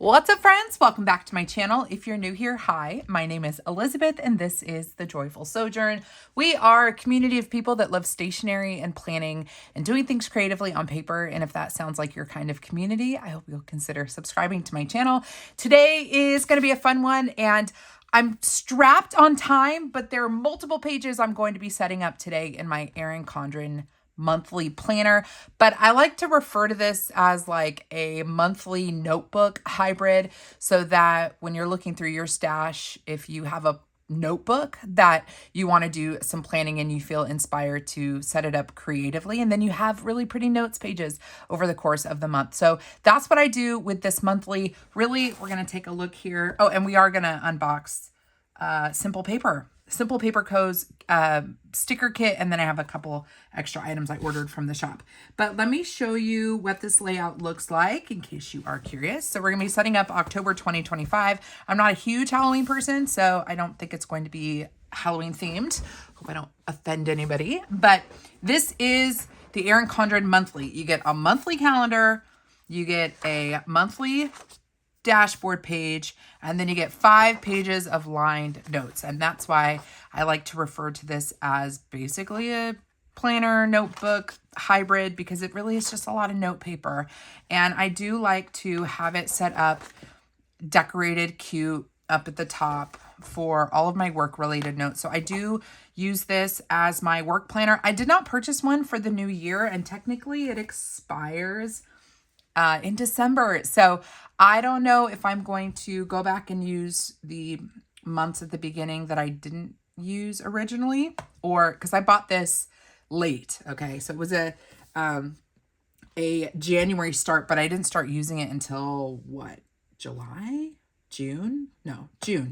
What's up, friends? Welcome back to my channel. If you're new here, hi, my name is Elizabeth and this is The Joyful Sojourn. We are a community of people that love stationery and planning and doing things creatively on paper. And if that sounds like your kind of community, I hope you'll consider subscribing to my channel. Today is going to be a fun one, and I'm strapped on time, but there are multiple pages I'm going to be setting up today in my Erin Condren monthly planner, but I like to refer to this as like a monthly notebook hybrid, so that when you're looking through your stash, if you have a notebook that you want to do some planning and you feel inspired to set it up creatively, and then you have really pretty notes pages over the course of the month. So that's what I do with this monthly. Really, we're going to take a look here. Oh, and we are going to unbox Simple Paper Co's sticker kit, and then I have a couple extra items I ordered from the shop. But let me show you what this layout looks like in case you are curious. So we're going to be setting up October 2025. I'm not a huge Halloween person, so I don't think it's going to be Halloween themed. Hope I don't offend anybody. But this is the Erin Condren monthly. You get a monthly calendar, you get a monthly dashboard page, and then you get 5 pages of lined notes. And that's why I like to refer to this as basically a planner notebook hybrid, because it really is just a lot of note paper. And I do like to have it set up decorated cute up at the top for all of my work related notes. So I do use this as my work planner. I did not purchase one for the new year, and technically it expires in December. So I don't know if I'm going to go back and use the months at the beginning that I didn't use originally, or because I bought this late. Okay. So it was a January start, but I didn't start using it until what? June.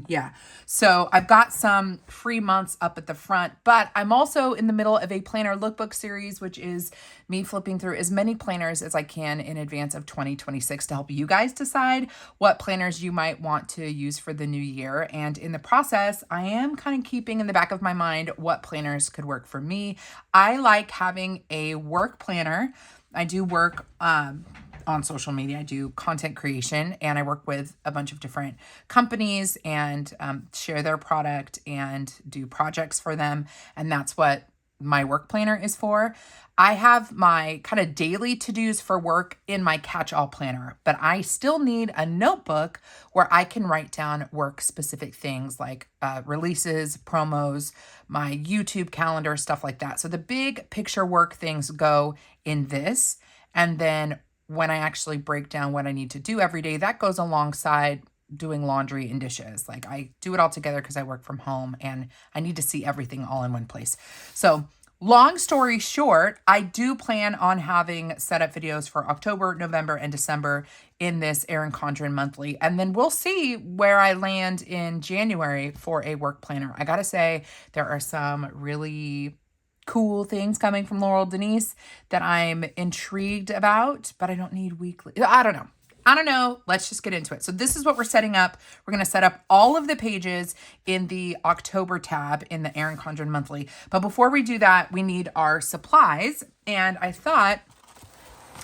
Yeah. So I've got some free months up at the front, but I'm also in the middle of a planner lookbook series, which is me flipping through as many planners as I can in advance of 2026 to help you guys decide what planners you might want to use for the new year. And in the process, I am kind of keeping in the back of my mind what planners could work for me. I like having a work planner. I do work on social media. I do content creation, and I work with a bunch of different companies and share their product and do projects for them. And that's what my work planner is for. I have my kind of daily to-dos for work in my catch-all planner, but I still need a notebook where I can write down work-specific things like releases, promos, my YouTube calendar, stuff like that. So the big picture work things go in this, and then when I actually break down what I need to do every day, that goes alongside doing laundry and dishes. Like, I do it all together because I work from home and I need to see everything all in one place. So long story short, I do plan on having setup videos for October, November, and December in this Erin Condren monthly. And then we'll see where I land in January for a work planner. I gotta say, there are some really cool things coming from Laurel Denise that I'm intrigued about, but I don't need weekly. I don't know. Let's just get into it. So this is what we're setting up. We're going to set up all of the pages in the October tab in the Erin Condren monthly. But before we do that, we need our supplies. And I thought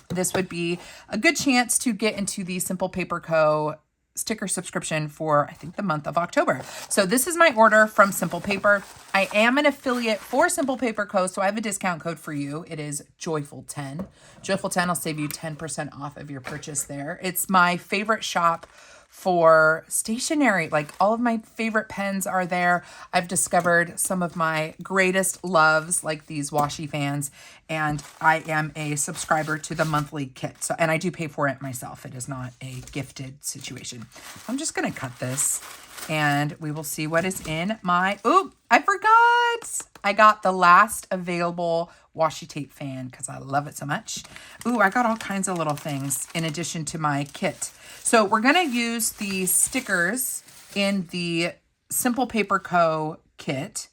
this would be a good chance to get into the Simple Paper Co. sticker subscription for, I think, the month of October. So this is my order from Simple Paper. I am an affiliate for Simple Paper Co., so I have a discount code for you. It is Joyful10. Joyful10 will save you 10% off of your purchase there. It's my favorite shop for stationery. Like, all of my favorite pens are there. I've discovered some of my greatest loves, like these washi fans, and I am a subscriber to the monthly kit. So, and I do pay for it myself. It is not a gifted situation. I'm just going to cut this and we will see what is in my, ooh, I forgot. I got the last available washi tape fan because I love it so much. Ooh, I got all kinds of little things in addition to my kit. So we're going to use the stickers in the Simple Paper Co. kit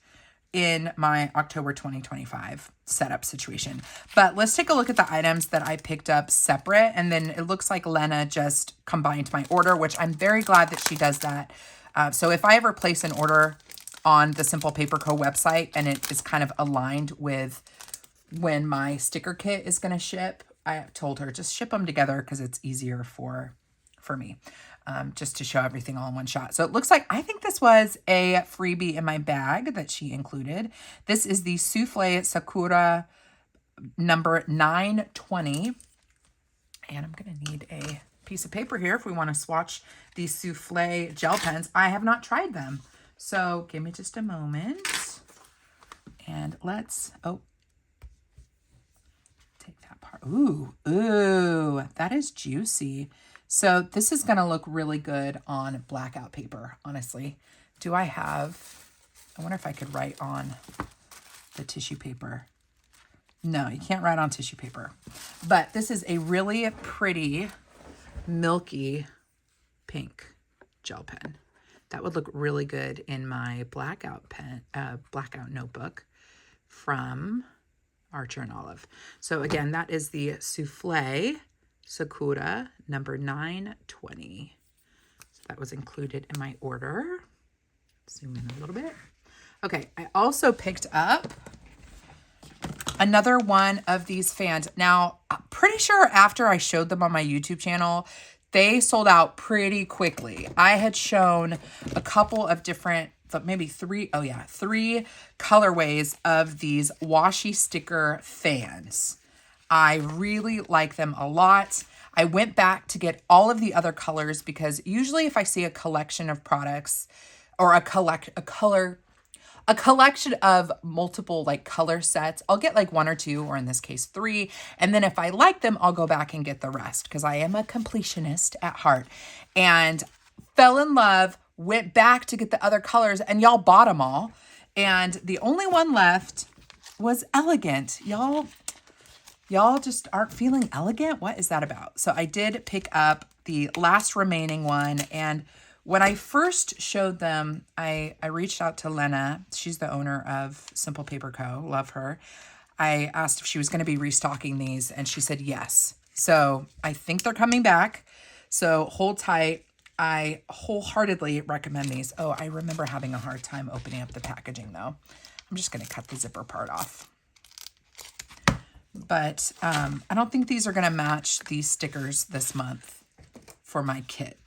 in my October 2025 setup situation. But let's take a look at the items that I picked up separate. And then it looks like Lena just combined my order, which I'm very glad that she does that. So if I ever place an order on the Simple Paper Co. website and it is kind of aligned with when my sticker kit is going to ship, I told her just ship them together because it's easier for me. just to show everything all in one shot. So it looks like, I think this was a freebie in my bag that she included. This is the Souffle Sakura number 920. And I'm going to need a piece of paper here if we want to swatch these Souffle gel pens. I have not tried them. So give me just a moment. And let's, take that part. Ooh, that is juicy. So this is going to look really good on blackout paper, honestly. I wonder if I could write on the tissue paper. No, you can't write on tissue paper. But this is a really pretty, milky pink gel pen. That would look really good in my blackout notebook from Archer and Olive. So again, that is the Souffle Sakura number 920. So that was included in my order. Zoom in a little bit. Okay, I also picked up another one of these fans. Now, I'm pretty sure after I showed them on my YouTube channel, they sold out pretty quickly. I had shown a couple of different, maybe three colorways of these washi sticker fans. I really like them a lot. I went back to get all of the other colors because usually if I see a collection of products or a collection of multiple like color sets, I'll get like one or two, or in this case, 3. And then if I like them, I'll go back and get the rest because I am a completionist at heart. And fell in love, went back to get the other colors, and y'all bought them all. And the only one left was elegant. Y'all just aren't feeling elegant? What is that about? So I did pick up the last remaining one, and when I first showed them, I reached out to Lena. She's the owner of Simple Paper Co. Love her. I asked if she was going to be restocking these, and she said yes. So I think they're coming back. So hold tight. I wholeheartedly recommend these. Oh, I remember having a hard time opening up the packaging, though. I'm just going to cut the zipper part off. But I don't think these are going to match these stickers this month for my kit.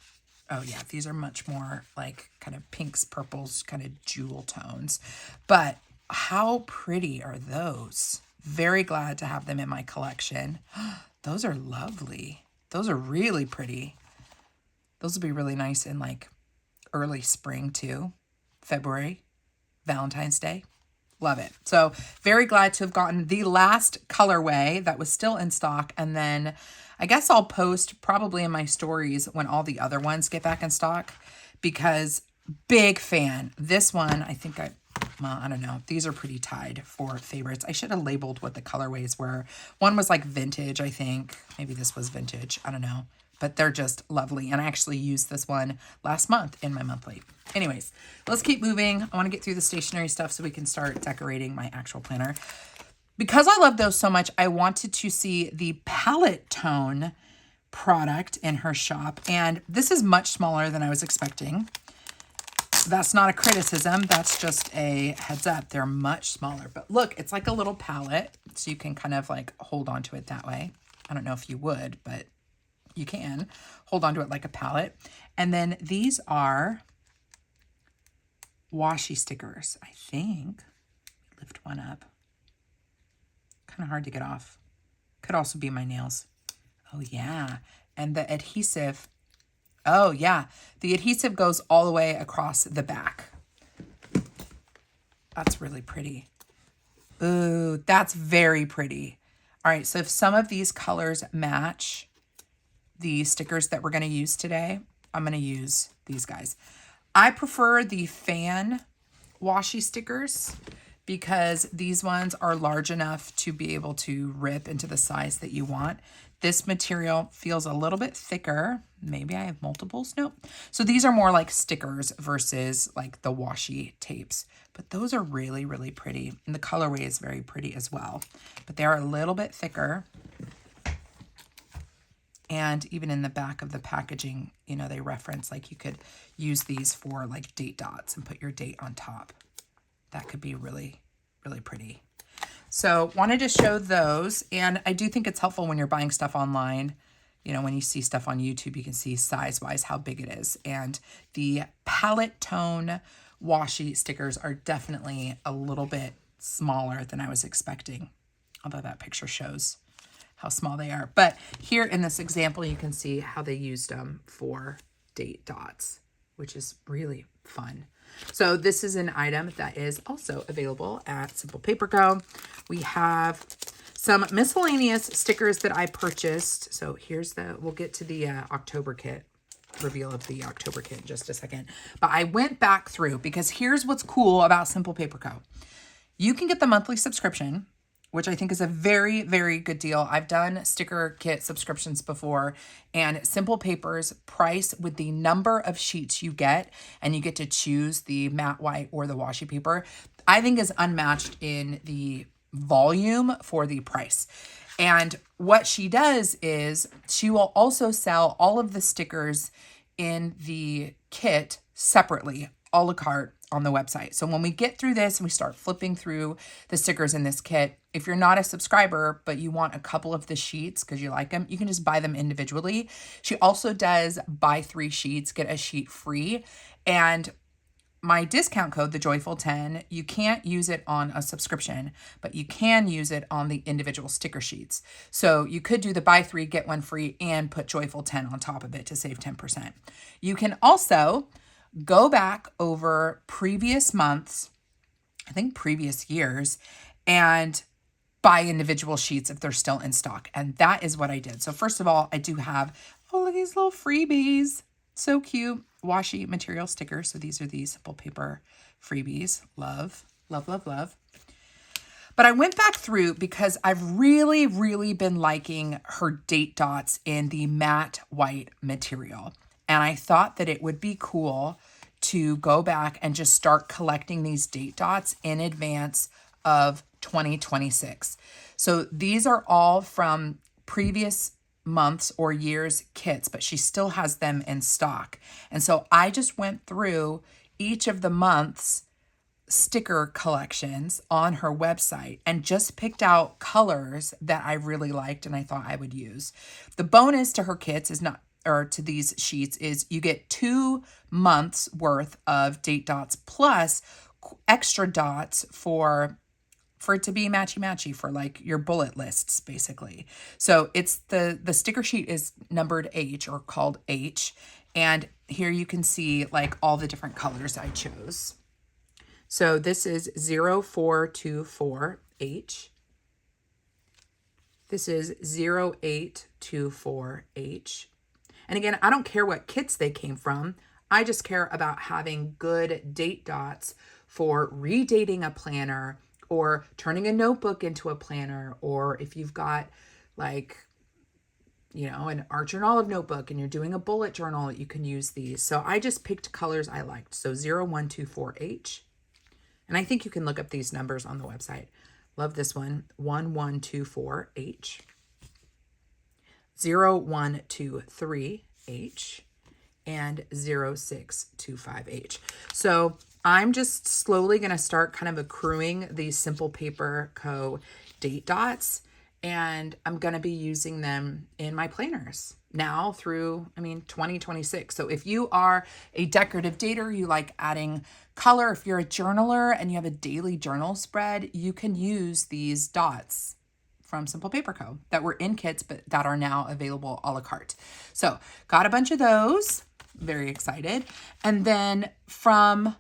Oh yeah, these are much more like kind of pinks, purples, kind of jewel tones. But how pretty are those? Very glad to have them in my collection. Those are lovely. Those are really pretty. Those would be really nice in like early spring too. February, Valentine's Day. Love it. So very glad to have gotten the last colorway that was still in stock. And then I guess I'll post probably in my stories when all the other ones get back in stock, because big fan. This one, I think I don't know. These are pretty tied for favorites. I should have labeled what the colorways were. One was like vintage, I think. Maybe this was vintage. I don't know. But they're just lovely. And I actually used this one last month in my monthly. Anyways, let's keep moving. I want to get through the stationery stuff so we can start decorating my actual planner. Because I love those so much, I wanted to see the palette tone product in her shop. And this is much smaller than I was expecting. That's not a criticism. That's just a heads up. They're much smaller. But look, it's like a little palette. So you can kind of like hold on to it that way. I don't know if you would, but you can hold on to it like a palette. And then these are washi stickers, I think. Lift one up. Kind of hard to get off. Could also be my nails. Oh yeah. And the adhesive. Oh yeah. The adhesive goes all the way across the back. That's really pretty. Ooh, that's very pretty. All right. So if some of these colors match the stickers that we're going to use today, I'm going to use these guys. I prefer the fan washi stickers because these ones are large enough to be able to rip into the size that you want. This material feels a little bit thicker. Maybe I have multiples. Nope. So these are more like stickers versus like the washi tapes. But those are really, really pretty. And the colorway is very pretty as well. But they are a little bit thicker. And even in the back of the packaging, you know, they reference like you could use these for like date dots and put your date on top. That could be really, really pretty. So wanted to show those. And I do think it's helpful when you're buying stuff online you know, when you see stuff on YouTube, you can see size-wise how big it is. And the palette tone washi stickers are definitely a little bit smaller than I was expecting, although that picture shows how small they are. But here in this example, you can see how they used them for date dots, which is really fun. So this is an item that is also available at Simple Paper Co. We have some miscellaneous stickers that I purchased. So here's we'll get to the October kit, reveal of the October kit in just a second. But I went back through because here's what's cool about Simple Paper Co. You can get the monthly subscription, which I think is a very, very good deal. I've done sticker kit subscriptions before, and Simple Paper's price with the number of sheets you get, and you get to choose the matte white or the washi paper, I think is unmatched in the volume for the price. And what she does is she will also sell all of the stickers in the kit separately, a la carte, on the website. So when we get through this and we start flipping through the stickers in this kit, if you're not a subscriber, but you want a couple of the sheets because you like them, you can just buy them individually. She also does buy 3 sheets, get a sheet free. And my discount code, the Joyful 10, you can't use it on a subscription, but you can use it on the individual sticker sheets. So you could do the buy 3, get 1 free and put Joyful 10 on top of it to save 10%. You can also go back over previous months, I think previous years, and buy individual sheets if they're still in stock. And that is what I did. So first of all, I do have, oh, look at these little freebies. So cute. Washi material stickers. So these are the Simple Paper freebies. Love, love, love, love. But I went back through because I've really, really been liking her date dots in the matte white material. And I thought that it would be cool to go back and just start collecting these date dots in advance of 2026. So these are all from previous months or years kits, but she still has them in stock. And so I just went through each of the months sticker collections on her website and just picked out colors that I really liked and I thought I would use. The bonus to her kits is not, or to these sheets, is you get 2 months worth of date dots plus extra dots for it to be matchy-matchy for like your bullet lists, basically. So it's the sticker sheet is numbered H or called H. And here you can see like all the different colors I chose. So this is 0424H. This is 0824H. And again, I don't care what kits they came from. I just care about having good date dots for redating a planner or turning a notebook into a planner, or if you've got like, you know, an Archer and Olive notebook and you're doing a bullet journal, you can use these. So I just picked colors I liked. So 0124H. And I think you can look up these numbers on the website. Love this one. 1124H. 0123H. And 0625H. So I'm just slowly going to start kind of accruing these Simple Paper Co. date dots, and I'm going to be using them in my planners now through, 2026. So if you are a decorative dater, you like adding color, if you're a journaler and you have a daily journal spread, you can use these dots from Simple Paper Co. that were in kits, but that are now available a la carte. So got a bunch of those. Very excited. And then from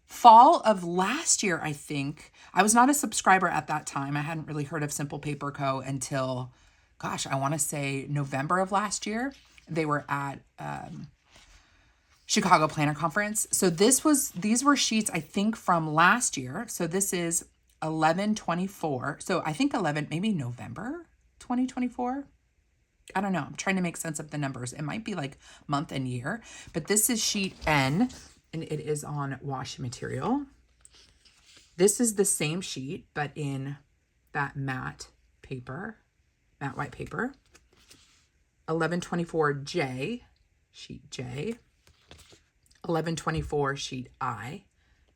fall of last year, I think, I was not a subscriber at that time. I hadn't really heard of Simple Paper Co. until, gosh, I want to say November of last year. They were at Chicago Planner Conference. So these were sheets, I think, from last year. So this is 11/24. So I think maybe November 2024. I don't know. I'm trying to make sense of the numbers. It might be like month and year, but this is sheet N and it is on washi material. This is the same sheet, but in that matte white paper. 11/24J, sheet J. 11/24 sheet I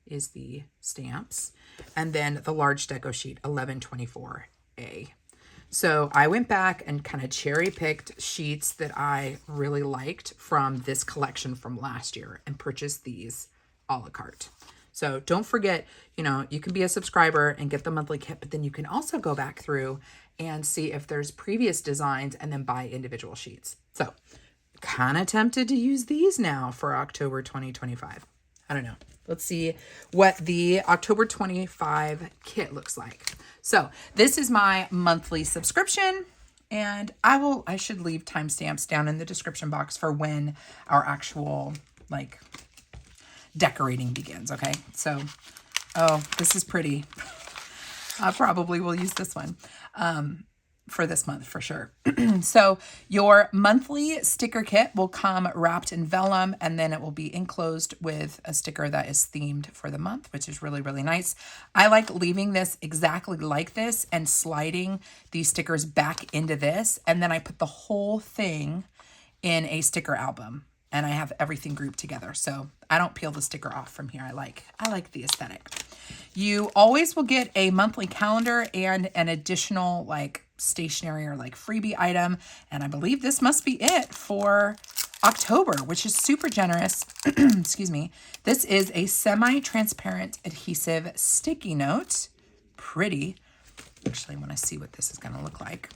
is the stamps. And then the large deco sheet, 11/24A. So I went back and kind of cherry picked sheets that I really liked from this collection from last year and purchased these a la carte. So don't forget, you know, you can be a subscriber and get the monthly kit, but then you can also go back through and see if there's previous designs and then buy individual sheets. So kind of tempted to use these now for October 2025. I don't know. Let's see what the October 25 kit looks like. So this is my monthly subscription, and I should leave timestamps down in the description box for when our actual like decorating begins. Okay. So, oh, this is pretty. I probably will use this one. For this month for sure. So your monthly sticker kit will come wrapped in vellum, and then it will be enclosed with a sticker that is themed for the month, which is really, really nice. I like leaving this exactly like this and sliding these stickers back into this. And then I put the whole thing in a sticker album, and I have everything grouped together. So I don't peel the sticker off from here. I like the aesthetic. You always will get a monthly calendar and an additional like stationery or like freebie item. And I believe this must be it for October, which is super generous. Excuse me. This is a semi-transparent adhesive sticky note. Pretty. Actually, I want to see what this is going to look like.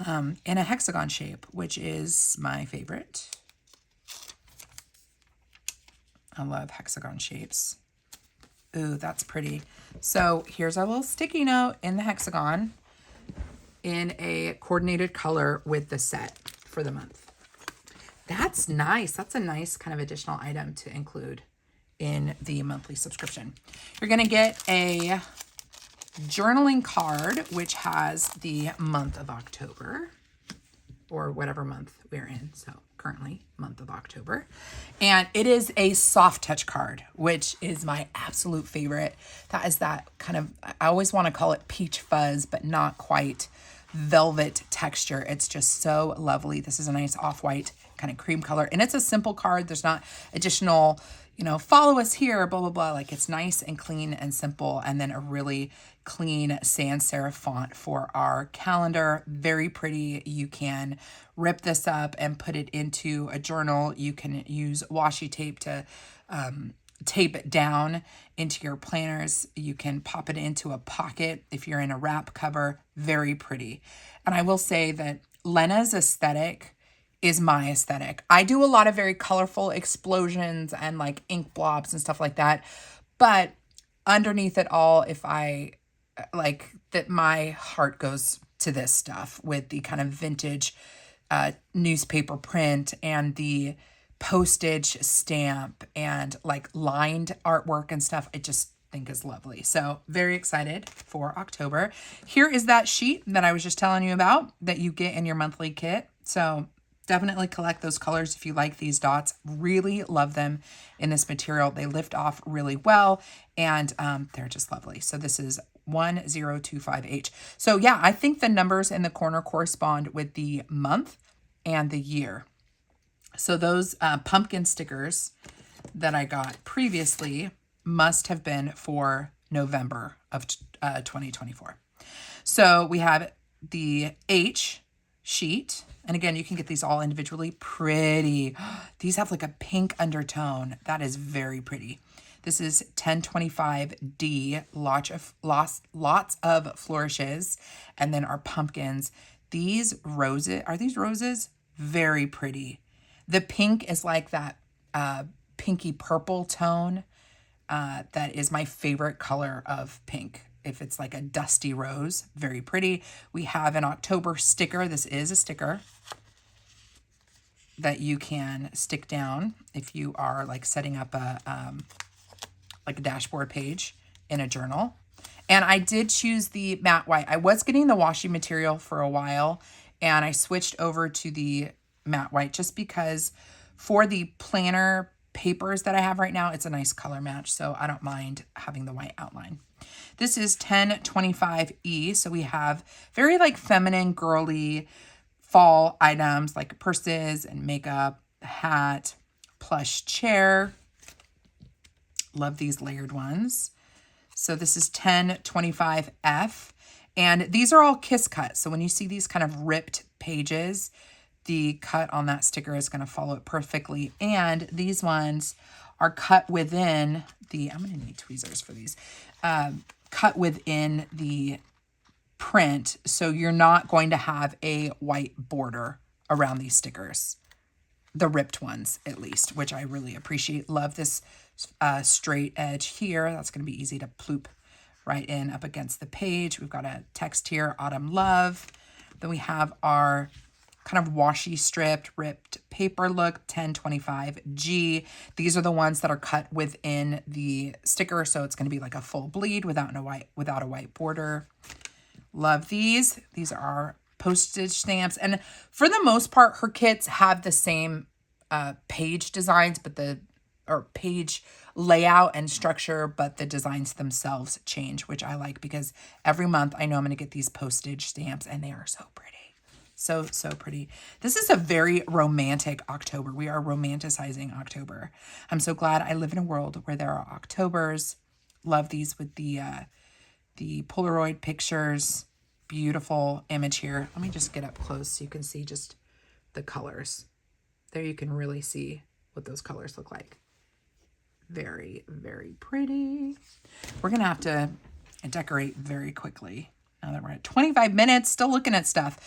In a hexagon shape, which is my favorite. I love hexagon shapes. Ooh, that's pretty. So here's our little sticky note in the hexagon in a coordinated color with the set for the month. That's nice. That's a nice kind of additional item to include in the monthly subscription. You're going to get a journaling card, which has the month of October or whatever month we're in. So currently month of October. And it is a soft touch card, which is my absolute favorite. That is that kind of, I always want to call it peach fuzz, but not quite velvet texture. It's just so lovely. This is a nice off-white kind of cream color. And it's a simple card. There's not additional, you know, follow us here, blah, blah, blah. Like it's nice and clean and simple. And then a really clean sans serif font for our calendar. Very pretty. You can rip this up and put it into a journal. You can use washi tape to tape it down into your planners. You can pop it into a pocket if you're in a wrap cover. Very pretty. And I will say that Lena's aesthetic is my aesthetic. I do a lot of very colorful explosions and like ink blobs and stuff like that. But underneath it all, if I like that, my heart goes to this stuff with the kind of vintage newspaper print and the postage stamp and like lined artwork and stuff. I just think is lovely. So very excited for October. Here is that sheet that I was just telling you about that you get in your monthly kit. So definitely collect those colors if you like these dots. Really love them in this material. They lift off really well, and they're just lovely. So this is 1025H. So yeah, I think the numbers in the corner correspond with the month and the year. So those pumpkin stickers that I got previously must have been for November of 2024. So we have the H sheet. And again, you can get these all individually. Pretty. These have like a pink undertone. That is very pretty. This is 1025D, lots of flourishes. And then our pumpkins. These roses, are these roses? Very pretty. The pink is like that pinky purple tone. That is my favorite color of pink. If it's like a dusty rose, very pretty. We have an October sticker. This is a sticker that you can stick down if you are like setting up a like a dashboard page in a journal. And I did choose the matte white. I was getting the washi material for a while, and I switched over to the matte white just because for the planner papers that I have right now, it's a nice color match. So I don't mind having the white outline. This is 1025E. So we have very like feminine, girly fall items like purses and makeup, hat, plush chair. Love these layered ones. So this is 1025F. And these are all kiss cut. So when you see these kind of ripped pages, the cut on that sticker is going to follow it perfectly. And these ones are cut within the, I'm going to need tweezers for these, cut within the print. So you're not going to have a white border around these stickers. The ripped ones, at least, which I really appreciate. Love this straight edge here. That's going to be easy to ploop right in up against the page. We've got a text here, Autumn Love. Then we have our kind of washi stripped, ripped paper look, 1025G. These are the ones that are cut within the sticker, so it's going to be like a full bleed without a white border. Love these. These are postage stamps, and for the most part, her kits have the same page designs, but or page layout and structure, but the designs themselves change, which I like because every month I know I'm going to get these postage stamps, and they are so pretty. So, so pretty. This is a very romantic October. We are romanticizing October. I'm so glad I live in a world where there are Octobers. Love these with the Polaroid pictures. Beautiful image here. Let me just get up close so you can see just the colors. There you can really see what those colors look like. Very, very pretty. We're going to have to decorate very quickly. Now that we're at 25 minutes, still looking at stuff.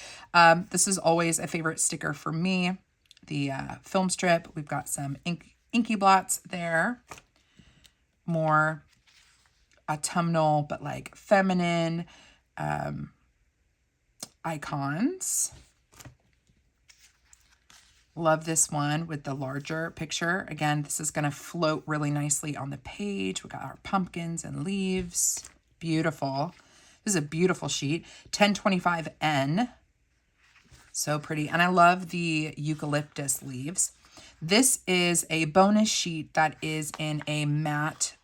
This is always a favorite sticker for me. The film strip. We've got some inky blots there. More autumnal, but like feminine icons. Love this one with the larger picture. Again, this is going to float really nicely on the page. We got our pumpkins and leaves. Beautiful. This is a beautiful sheet. 1025N. So pretty. And I love the eucalyptus leaves. This is a bonus sheet that is in a matte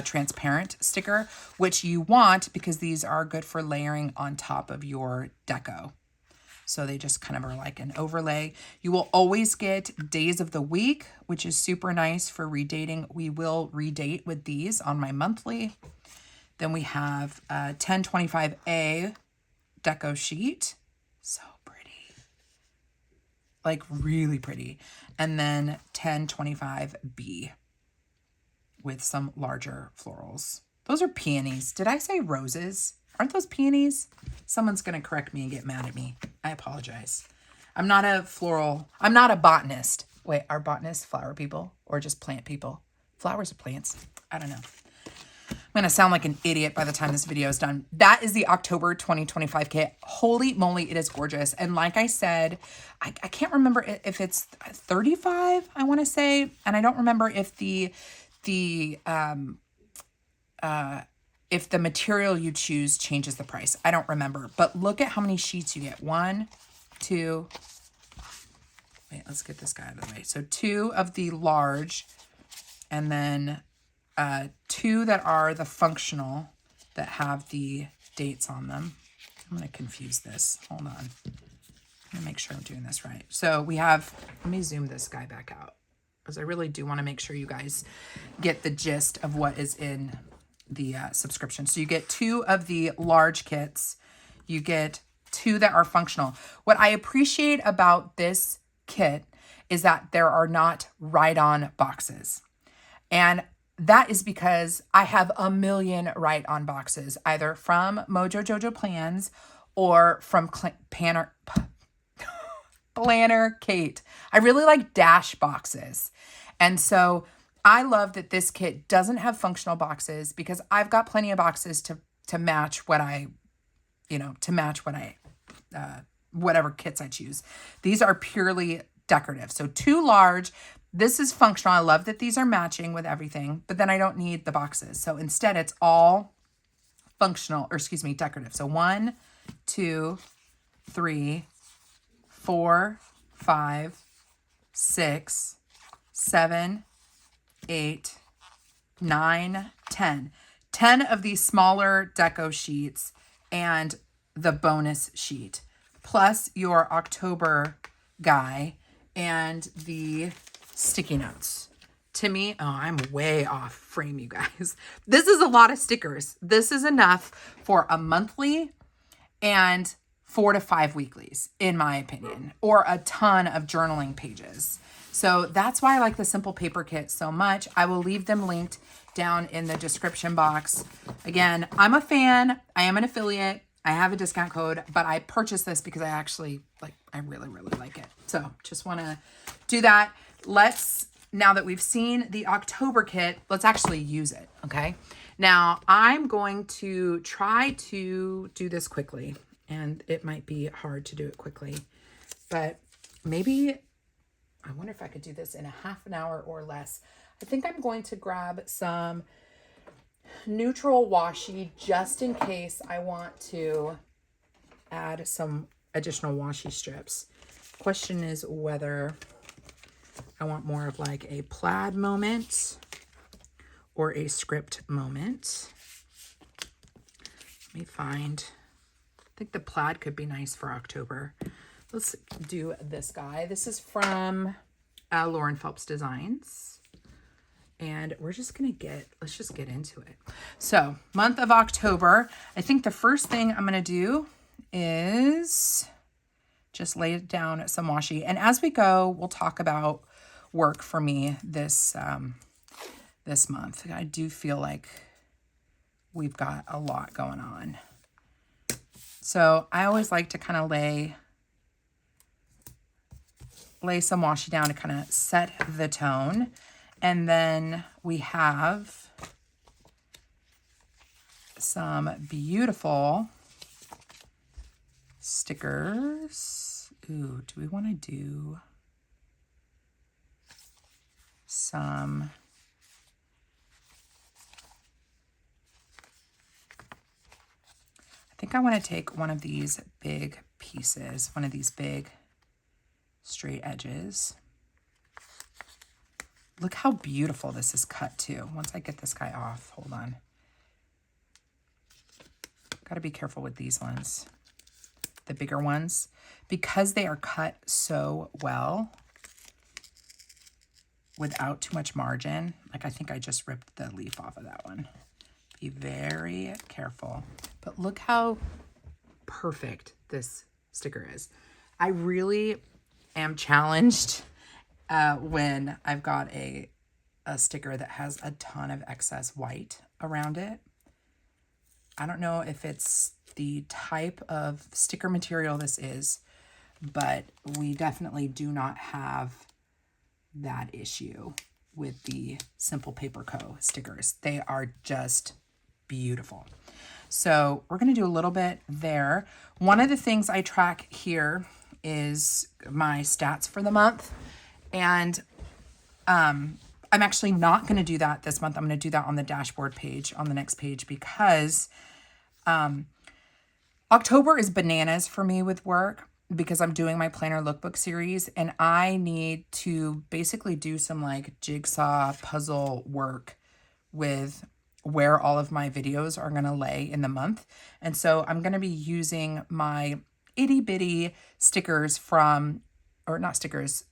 transparent sticker, which you want because these are good for layering on top of your deco. So they just kind of are like an overlay. You will always get days of the week, which is super nice for redating. We will redate with these on my monthly. Then we have 1025A deco sheet. So pretty. Like really pretty. And then 1025B with some larger florals. Those are peonies. Did I say roses? Aren't those peonies? Someone's going to correct me and get mad at me. I apologize. I'm not a botanist. Wait, are botanists flower people or just plant people? Flowers are plants. I don't know. I'm going to sound like an idiot by the time this video is done. That is the October 2025 kit. Holy moly, it is gorgeous. And like I said, I can't remember if it's 35, I want to say. And I don't remember if if the material you choose changes the price. I don't remember. But look at how many sheets you get. 1, 2. Wait, let's get this guy out of the way. So 2 of the large, and then 2 that are the functional that have the dates on them. I'm going to confuse this. Hold on. I'm going to make sure I'm doing this right. So we have, let me zoom this guy back out, because I really do want to make sure you guys get the gist of what is in the subscription. So you get 2 of the large kits. You get 2 that are functional. What I appreciate about this kit is that there are not write-on boxes. And that is because I have a million write-on boxes, either from Mojo Jojo Plans or from Planner Kate. I really like dash boxes. And so I love that this kit doesn't have functional boxes because I've got plenty of boxes to match what I, whatever kits I choose. These are purely decorative. So 2 large. This is functional. I love that these are matching with everything, but then I don't need the boxes. So instead it's all decorative. So 1, 2, 3, 4, 5, 6, 7, 8, 9, 10. 10 of these smaller deco sheets and the bonus sheet, plus your October guy and the sticky notes. To me, I'm way off frame, you guys. This is a lot of stickers. This is enough for a monthly and 4 to 5 weeklies, in my opinion, or a ton of journaling pages. So that's why I like the Simple Paper Kit so much. I will leave them linked down in the description box. Again, I'm a fan. I am an affiliate. I have a discount code, but I purchased this because I actually I really, really like it. So just want to do that. Now that we've seen the October kit, let's actually use it, okay? Now, I'm going to try to do this quickly, and it might be hard to do it quickly, but maybe, I wonder if I could do this in a half an hour or less. I think I'm going to grab some neutral washi just in case I want to add some additional washi strips. Question is whether I want more of like a plaid moment or a script moment. Let me find, I think the plaid could be nice for October. Let's do this guy. This is from Lauren Phelps Designs. And we're just gonna let's just get into it. So, month of October, I think the first thing I'm gonna do is just lay down some washi. And as we go, we'll talk about work for me this month. I do feel like we've got a lot going on. So I always like to kind of lay some washi down to kind of set the tone. And then we have some beautiful stickers. Ooh, do we want to do some... I think I want to take one of these big pieces, one of these big straight edges. Look how beautiful this is cut too. Once I get this guy off, hold on. Got to be careful with these ones, the bigger ones, because they are cut so well without too much margin. Like I think I just ripped the leaf off of that one. Be very careful. But look how perfect this sticker is. I really am challenged when I've got a sticker that has a ton of excess white around it. I don't know if it's the type of sticker material this is, but we definitely do not have that issue with the Simple Paper Co. stickers. They are just beautiful. So we're going to do a little bit there. One of the things I track here is my stats for the month. And I'm actually not going to do that this month. I'm going to do that on the dashboard page, on the next page, because October is bananas for me with work because I'm doing my planner lookbook series, and I need to basically do some like jigsaw puzzle work with where all of my videos are going to lay in the month. And so I'm going to be using my itty bitty stickers from, or not stickers,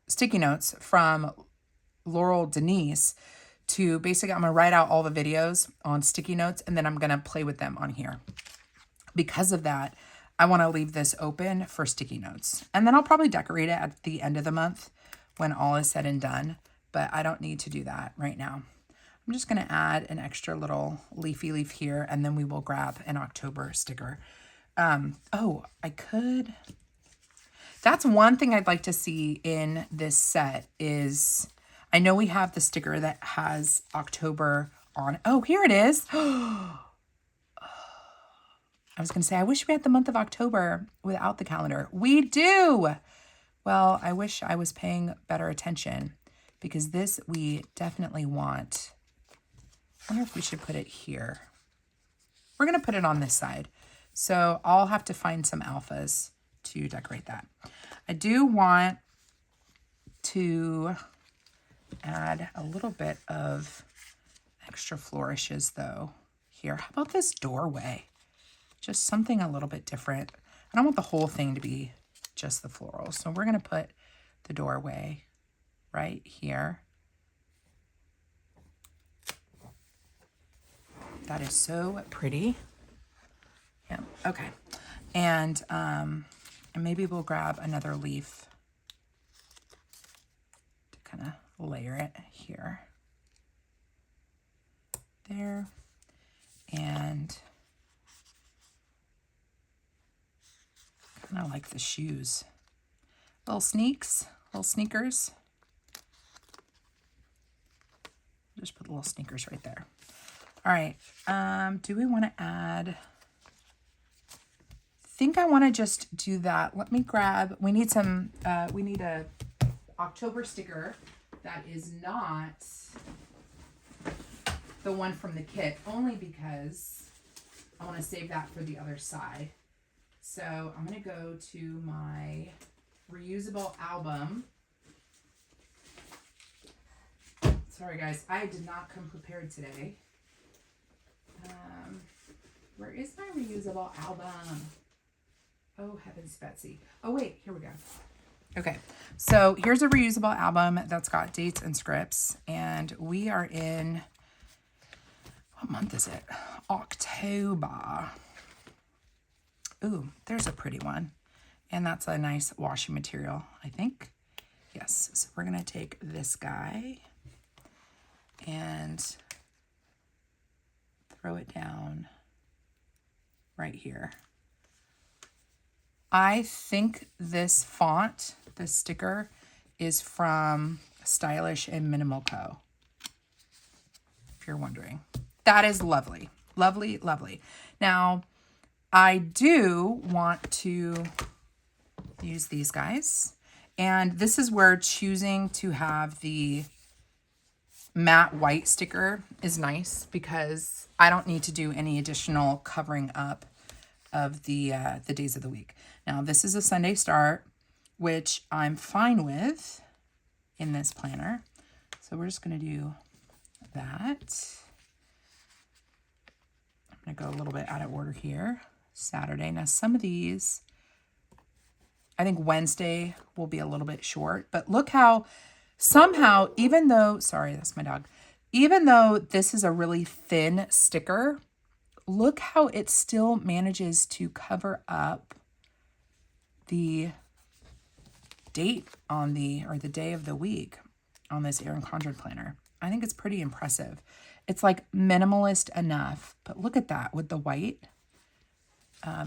sticky notes from Laurel Denise to basically, I'm going to write out all the videos on sticky notes, and then I'm going to play with them on here. Because of that, I want to leave this open for sticky notes. And then I'll probably decorate it at the end of the month when all is said and done, but I don't need to do that right now. I'm just going to add an extra little leafy leaf here, and then we will grab an October sticker. Oh, I could... That's one thing I'd like to see in this set is, I know we have the sticker that has October on. Oh, here it is. I was going to say, I wish we had the month of October without the calendar. We do. Well, I wish I was paying better attention because this we definitely want. I wonder if we should put it here. We're going to put it on this side. So I'll have to find some alphas to decorate that. I do want to add a little bit of extra flourishes though here. How about this doorway? Just something a little bit different. I don't want the whole thing to be just the florals. So we're going to put the doorway right here. That is so pretty. Yeah, okay. And maybe we'll grab another leaf to kind of layer it here. There. And kind of like the shoes. Little sneakers. Just put little sneakers right there. All right. Do we want to add? I think I want to just do that. Let me grab. We need some. We need a October sticker that is not the one from the kit, only because I want to save that for the other side. So I'm going to go to my reusable album. Sorry guys, I did not come prepared today. Where is my reusable album? Oh heavens, Betsy. Oh wait, here we go. Okay, so here's a reusable album that's got dates and scripts, and we are in, what month is it? October. Ooh, there's a pretty one. And that's a nice washi material, I think. Yes, so we're gonna take this guy and throw it down right here. I think this font, this sticker, is from Stylish and Minimal Co. If you're wondering. That is lovely. Lovely, lovely. Now, I do want to use these guys. And this is where choosing to have the matte white sticker is nice, because I don't need to do any additional covering up of the days of the week. Now, this is a Sunday start, which I'm fine with in this planner. So we're just going to do that. I'm going to go a little bit out of order here. Saturday. Now, some of these, I think Wednesday will be a little bit short, but look how somehow, even though, sorry, that's my dog. Even though this is a really thin sticker, look how it still manages to cover up the date on the day of the week on this Erin Condren planner. I think it's pretty impressive. It's like minimalist enough, but look at that with the white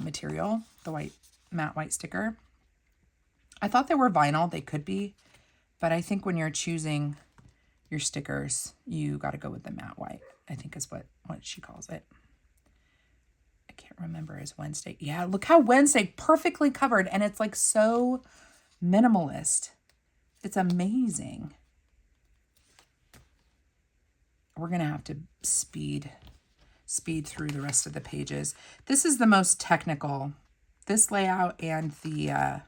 material, the white matte white sticker. I thought they were vinyl. They could be, but I think when you're choosing your stickers, you got to go with the matte white, I think is what she calls it. I can't remember, is Wednesday. Yeah, look how Wednesday perfectly covered, and it's like so minimalist. It's amazing. We're going to have to speed through the rest of the pages. This is the most technical, this layout and the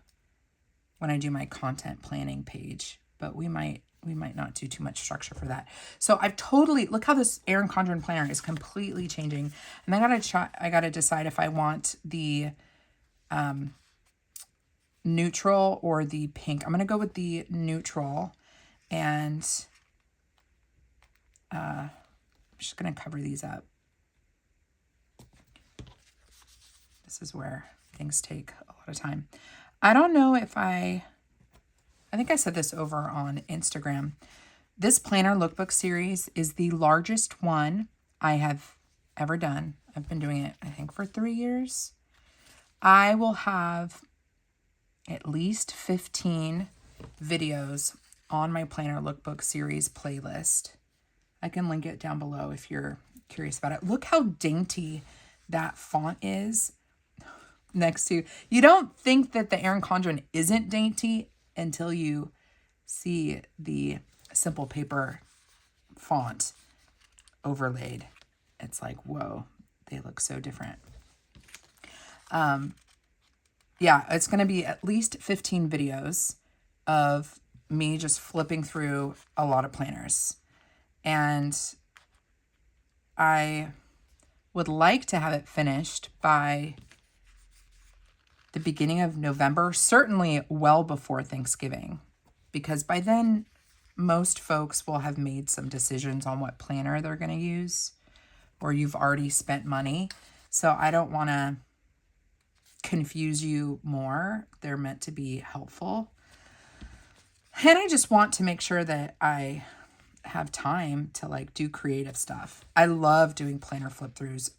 when I do my content planning page, but we might not do too much structure for that. So I've totally, look how this Erin Condren planner is completely changing. And I gotta decide if I want the neutral or the pink. I'm gonna go with the neutral, and I'm just gonna cover these up. This is where things take a lot of time. I don't know if I think I said this over on Instagram. This planner lookbook series is the largest one I have ever done. I've been doing it, I think, for 3 years. I will have at least 15 videos on my planner lookbook series playlist. I can link it down below if you're curious about it. Look how dainty that font is next to. You don't think that the Erin Condren isn't dainty until you see the Simple Paper font overlaid. It's like, whoa, they look so different. Yeah, it's going to be at least 15 videos of me just flipping through a lot of planners. And I would like to have it finished by the beginning of November, certainly well before Thanksgiving, because by then most folks will have made some decisions on what planner they're going to use, or you've already spent money. So I don't want to confuse you more. They're meant to be helpful. And I just want to make sure that I have time to like do creative stuff. I love doing planner flip throughs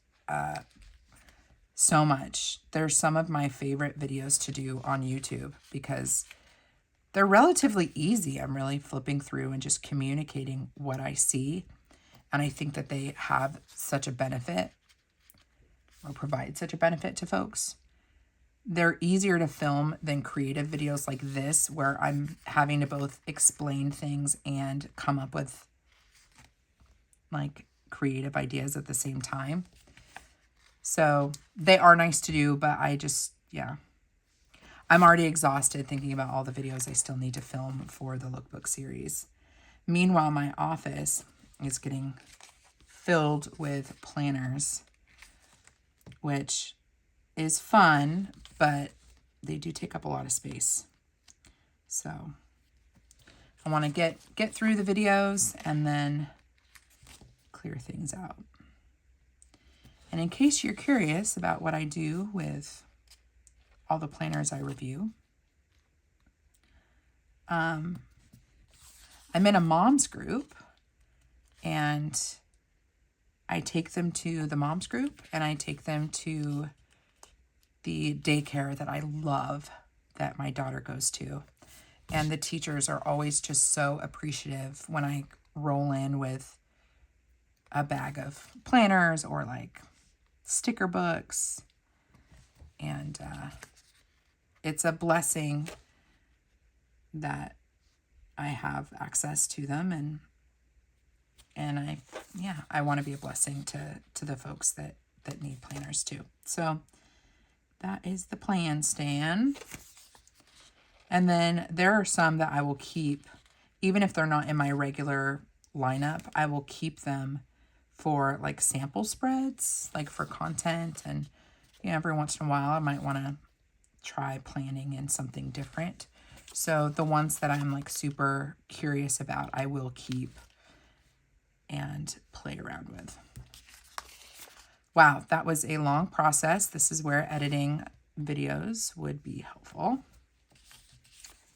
so much. They're some of my favorite videos to do on YouTube because they're relatively easy. I'm really flipping through and just communicating what I see. And I think that they have such a benefit or provide such a benefit to folks. They're easier to film than creative videos like this, where I'm having to both explain things and come up with like creative ideas at the same time. So they are nice to do, but I just, yeah. I'm already exhausted thinking about all the videos I still need to film for the lookbook series. Meanwhile, my office is getting filled with planners, which is fun, but they do take up a lot of space. So I want to get through the videos and then clear things out. And in case you're curious about what I do with all the planners I review, I'm in a mom's group, and I take them to the mom's group, and I take them to the daycare that I love that my daughter goes to. And the teachers are always just so appreciative when I roll in with a bag of planners or like sticker books. And it's a blessing that I have access to them, and I want to be a blessing to the folks that need planners too. So that is the plan, Stan. And then there are some that I will keep, even if they're not in my regular lineup. I will keep them for like sample spreads, like for content. And every once in a while I might want to try planning in something different. So the ones that I'm like super curious about, I will keep and play around with. Wow, that was a long process. This is where editing videos would be helpful.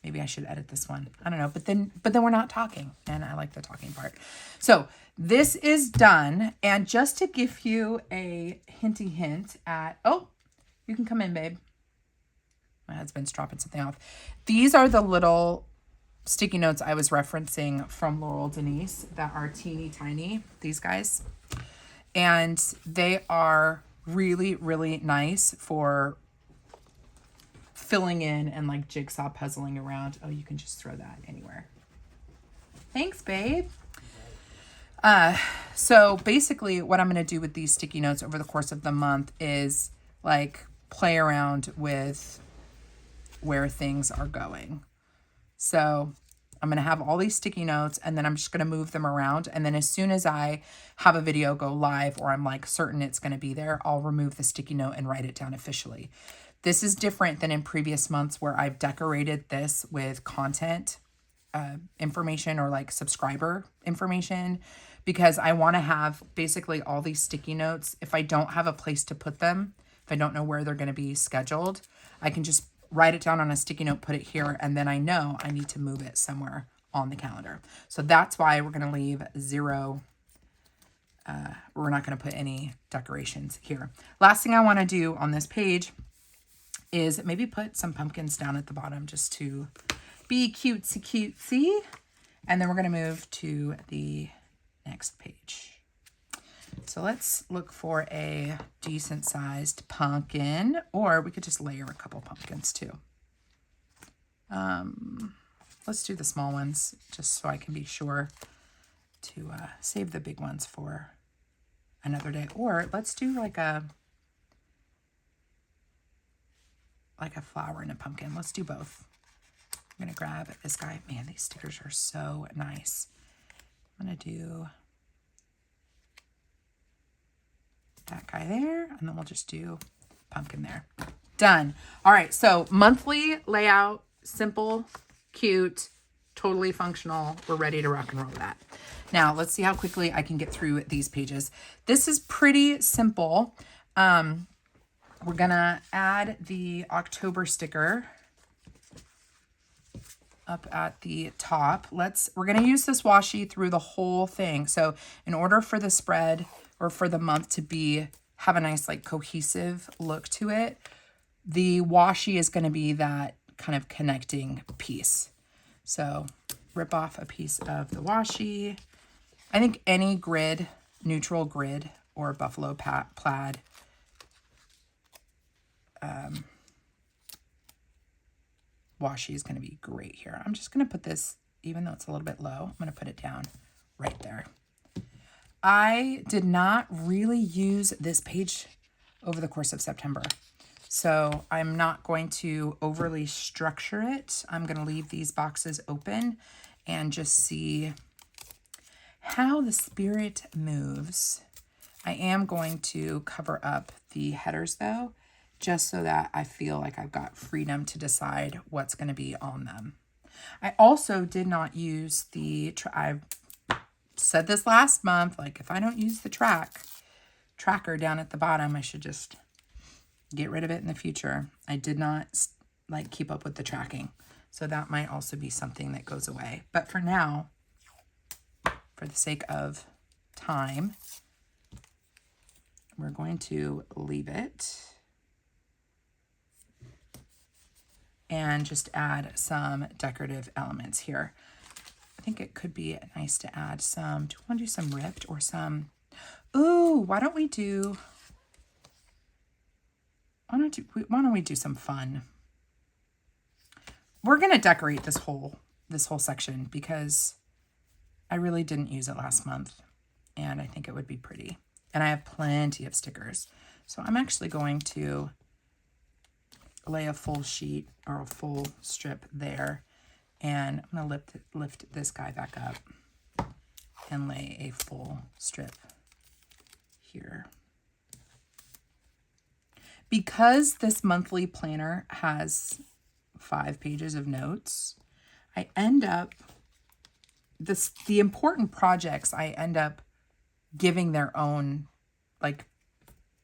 Maybe I should edit this one. I don't know, but then we're not talking, and I like the talking part. So this is done, and just to give you a hinty hint at, oh, you can come in, babe. My husband's dropping something off. These are the little sticky notes I was referencing from Laurel Denise that are teeny tiny, these guys. And they are really, really nice for filling in and like jigsaw puzzling around. Oh, you can just throw that anywhere. Thanks, babe. So basically what I'm going to do with these sticky notes over the course of the month is like play around with where things are going. So I'm going to have all these sticky notes, and then I'm just going to move them around. And then as soon as I have a video go live, or I'm like certain it's going to be there, I'll remove the sticky note and write it down officially. This is different than in previous months where I've decorated this with content information or like subscriber information, because I want to have basically all these sticky notes. If I don't have a place to put them, if I don't know where they're going to be scheduled, I can just write it down on a sticky note, put it here, and then I know I need to move it somewhere on the calendar. So that's why we're going to leave zero. We're not going to put any decorations here. Last thing I want to do on this page is maybe put some pumpkins down at the bottom just to be cutesy cutesy. And then we're going to move to the next page. So let's look for a decent sized pumpkin, or we could just layer a couple pumpkins too. Let's do the small ones just so I can be sure to save the big ones for another day. Or let's do like a flower and a pumpkin. Let's do both. I'm going to grab this guy. Man, these stickers are so nice. I'm going to do that guy there, and then we'll just do pumpkin there. Done. All right, so monthly layout, simple, cute, totally functional. We're ready to rock and roll that. Now, let's see how quickly I can get through these pages. This is pretty simple. We're gonna add the October sticker up at the top. We're gonna use this washi through the whole thing. So in order for the spread or for the month to have a nice like cohesive look to it, the washi is gonna be that kind of connecting piece. So rip off a piece of the washi. I think any grid, neutral grid or buffalo plaid washi is going to be great here. I'm just going to put this, even though it's a little bit low, I'm going to put it down right there. I did not really use this page over the course of September, so I'm not going to overly structure it. I'm going to leave these boxes open and just see how the spirit moves. I am going to cover up the headers though, just so that I feel like I've got freedom to decide what's going to be on them. I also did not use I said this last month, like if I don't use the tracker down at the bottom, I should just get rid of it in the future. I did not like keep up with the tracking. So that might also be something that goes away. But for now, for the sake of time, we're going to leave it and just add some decorative elements here. I think it could be nice to add some, do you want to do some ripped or some, ooh, why don't we do some fun? We're going to decorate this whole section because I really didn't use it last month and I think it would be pretty. And I have plenty of stickers. So I'm actually going to lay a full sheet or a full strip there. And I'm going to lift this guy back up and lay a full strip here. Because this monthly planner has 5 pages of notes, I end up, the important projects, I end up giving their own, like,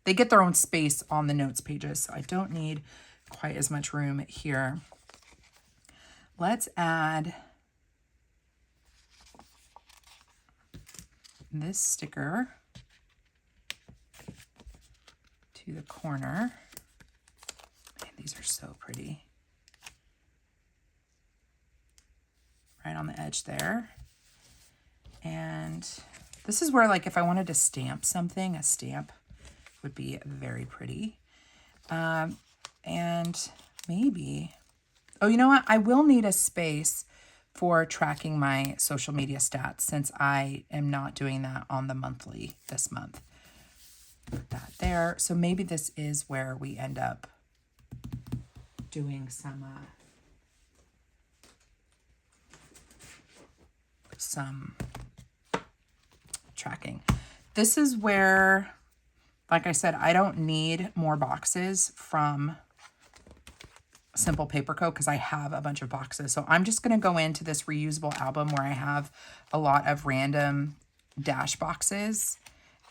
they get their own space on the notes pages. So I don't need quite as much room here. Let's add this sticker to the corner. Man, these are so pretty. Right on the edge there. And this is where, like, if I wanted to stamp something, a stamp would be very pretty. And maybe, oh, you know what? I will need a space for tracking my social media stats since I am not doing that on the monthly this month. Put that there. So maybe this is where we end up doing some tracking. This is where, like I said, I don't need more boxes from Simple Paper Co. because I have a bunch of boxes. So I'm just going to go into this reusable album where I have a lot of random dash boxes.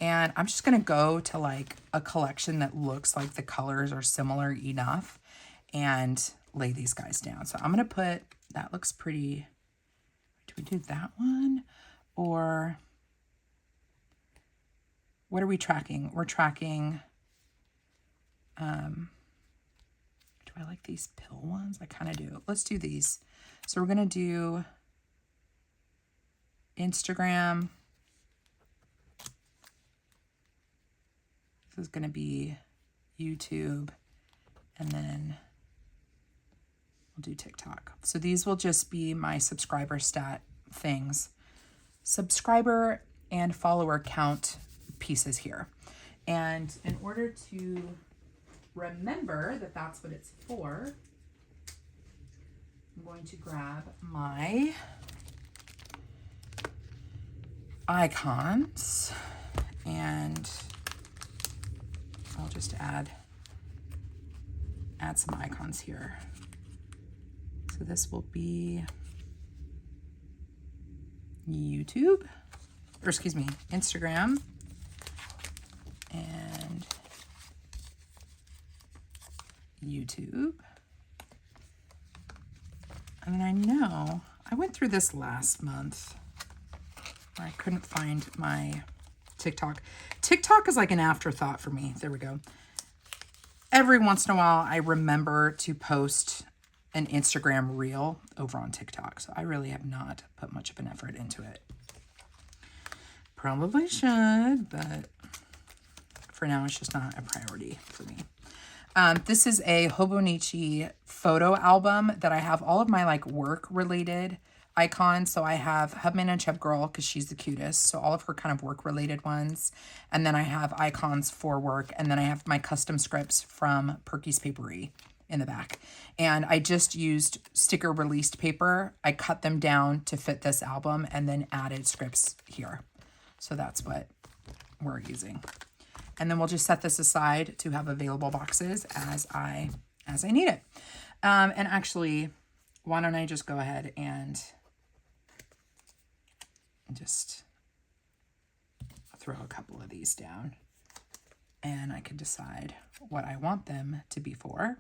And I'm just going to go to like a collection that looks like the colors are similar enough and lay these guys down. So I'm going to put, that looks pretty. Do we do that one? Or what are we tracking? We're tracking, do I like these pill ones? I kind of do. Let's do these. So we're going to do Instagram. This is going to be YouTube. And then we'll do TikTok. So these will just be my subscriber stat things. Subscriber and follower count pieces here. And in order to remember that that's what it's for, I'm going to grab my icons and I'll just add some icons here. So this will be YouTube, or excuse me, Instagram and YouTube. And then I know I went through this last month. I couldn't find my TikTok. TikTok is like an afterthought for me. There we go. Every once in a while, I remember to post an Instagram reel over on TikTok. So I really have not put much of an effort into it. Probably should, but for now, it's just not a priority for me. This is a Hobonichi photo album that I have all of my like work related icons. So I have Hubman and Chub Girl because she's the cutest. So all of her kind of work related ones. And then I have icons for work. And then I have my custom scripts from Perky's Papery in the back. And I just used sticker released paper. I cut them down to fit this album and then added scripts here. So that's what we're using. And then we'll just set this aside to have available boxes as I need it. And actually, why don't I just go ahead and just throw a couple of these down. And I can decide what I want them to be for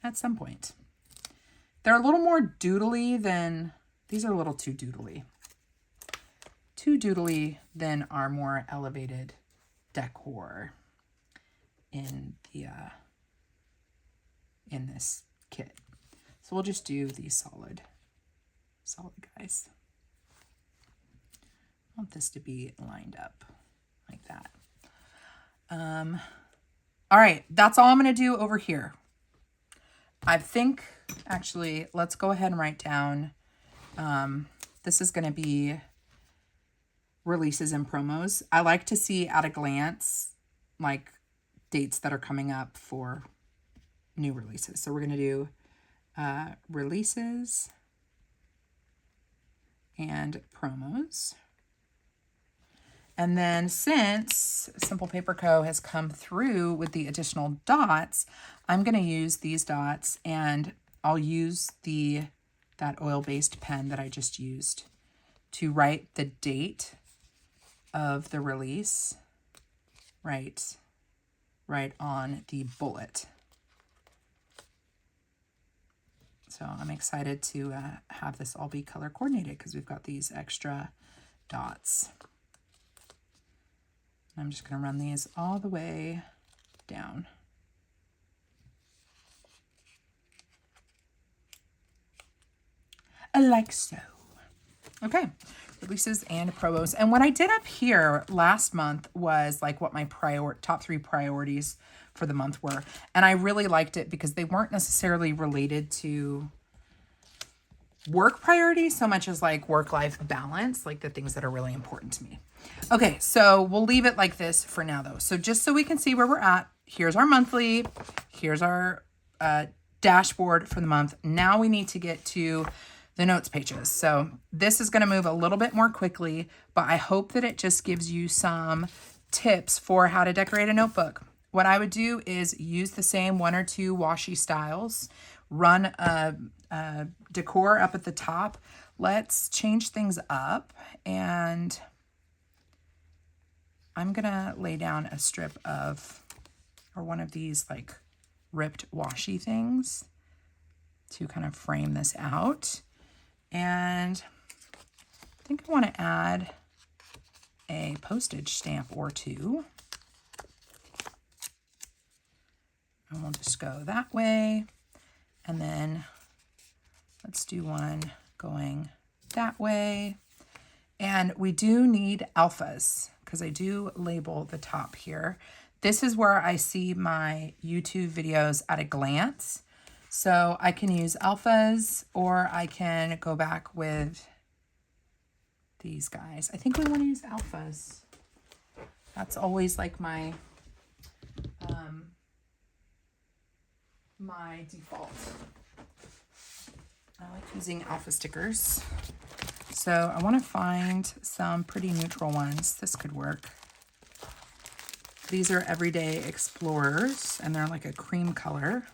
at some point. They're a little more doodly than, these are a little too doodly. Too doodly than our more elevated decor in the in this kit. So we'll just do these solid guys. I want this to be lined up like that. All right, that's all I'm going to do over here. I think actually let's go ahead and write down this is going to be releases and promos. I like to see at a glance like dates that are coming up for new releases. So we're going to do releases and promos. And then since Simple Paper Co. has come through with the additional dots, I'm going to use these dots and I'll use that oil-based pen that I just used to write the date of the release right on the bullet. So I'm excited to have this all be color coordinated because we've got these extra dots. I'm just going to run these all the way down. Like so. Okay, releases and promos. And what I did up here last month was like what my top 3 priorities for the month were. And I really liked it because they weren't necessarily related to work priorities so much as like work-life balance, like the things that are really important to me. Okay, so we'll leave it like this for now though. So just so we can see where we're at, here's our monthly, here's our dashboard for the month. Now we need to get to the notes pages. So this is going to move a little bit more quickly, but I hope that it just gives you some tips for how to decorate a notebook. What I would do is use the same 1 or 2 washi styles, run a decor up at the top. Let's change things up, and I'm gonna lay down a strip of, or one of these like ripped washi things to kind of frame this out. And I think I want to add a postage stamp or 2. And we'll just go that way. And then let's do one going that way. And we do need alphas because I do label the top here. This is where I see my YouTube videos at a glance. So I can use alphas or I can go back with these guys. I think we want to use alphas. That's always like my my default. I like using alpha stickers. So I want to find some pretty neutral ones. This could work. These are Everyday Explorers and they're like a cream color.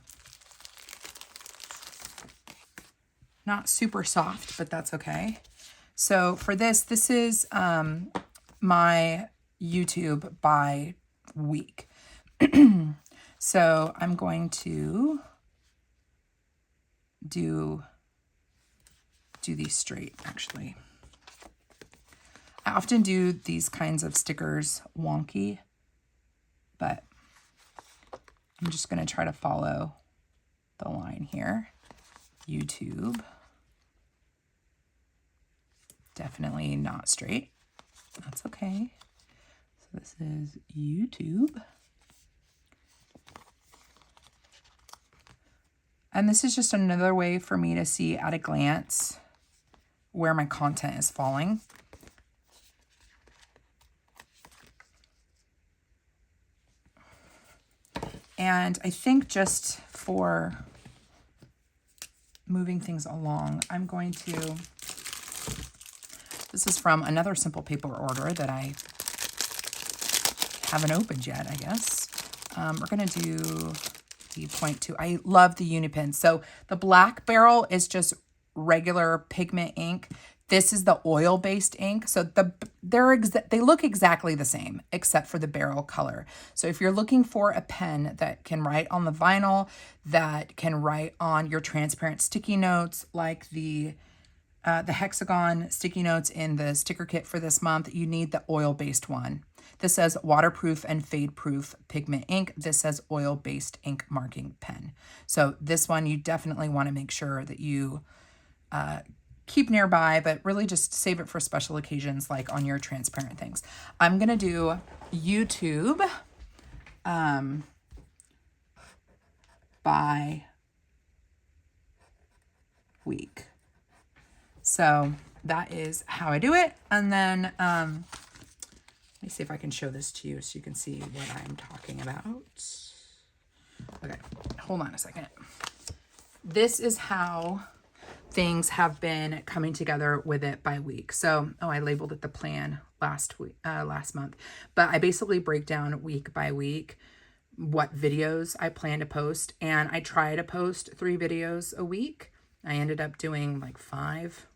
Not super soft, but that's okay. So for this is my YouTube by week. So I'm going to do these straight, actually. I often do these kinds of stickers wonky, but I'm just going to try to follow the line here. YouTube. Definitely not straight. That's okay. So this is YouTube. And this is just another way for me to see at a glance where my content is falling. And I think just for moving things along, I'm going to, this is from another Simple Paper order that I haven't opened yet, I guess. We're going to do the 0.2. I love the uni pen. So the black barrel is just regular pigment ink. This is the oil-based ink. So they look exactly the same except for the barrel color. So if you're looking for a pen that can write on the vinyl, that can write on your transparent sticky notes, like the hexagon sticky notes in the sticker kit for this month, you need the oil-based one. This says waterproof and fade-proof pigment ink. This says oil-based ink marking pen. So this one you definitely want to make sure that you keep nearby, but really just save it for special occasions like on your transparent things. I'm going to do YouTube by week. So that is how I do it. And then let me see if I can show this to you so you can see what I'm talking about. Okay, hold on a second. This is how things have been coming together with it by week. So, I labeled it the plan last month, but I basically break down week by week what videos I plan to post, and I try to post 3 videos a week. I ended up doing like five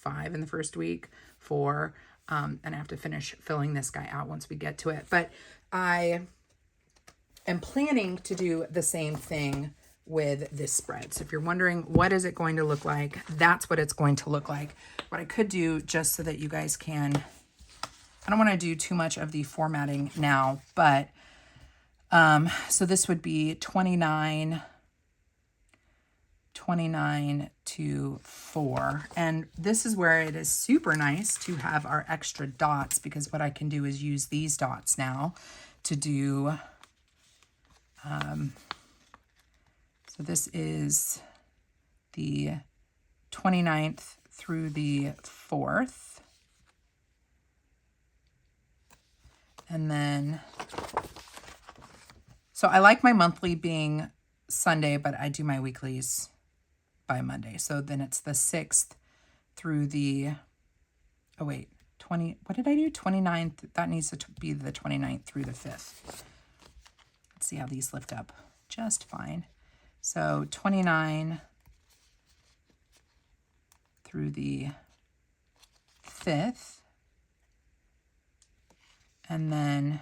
in the first week, 4, and I have to finish filling this guy out once we get to it. But I am planning to do the same thing with this spread. So if you're wondering what is it going to look like, that's what it's going to look like. What I could do, just so that you guys can, I don't want to do too much of the formatting now, but so this would be 29 to 4. And this is where it is super nice to have our extra dots, because what I can do is use these dots now to do, so this is the 29th through the 4th. And then, so I like my monthly being Sunday, but I do my weeklies by Monday. So then it's the 6th through the, oh wait, 20, what did I do? 29th, that needs to be the 29th through the 5th. Let's see how these lift up just fine. So 29 through the 5th, and then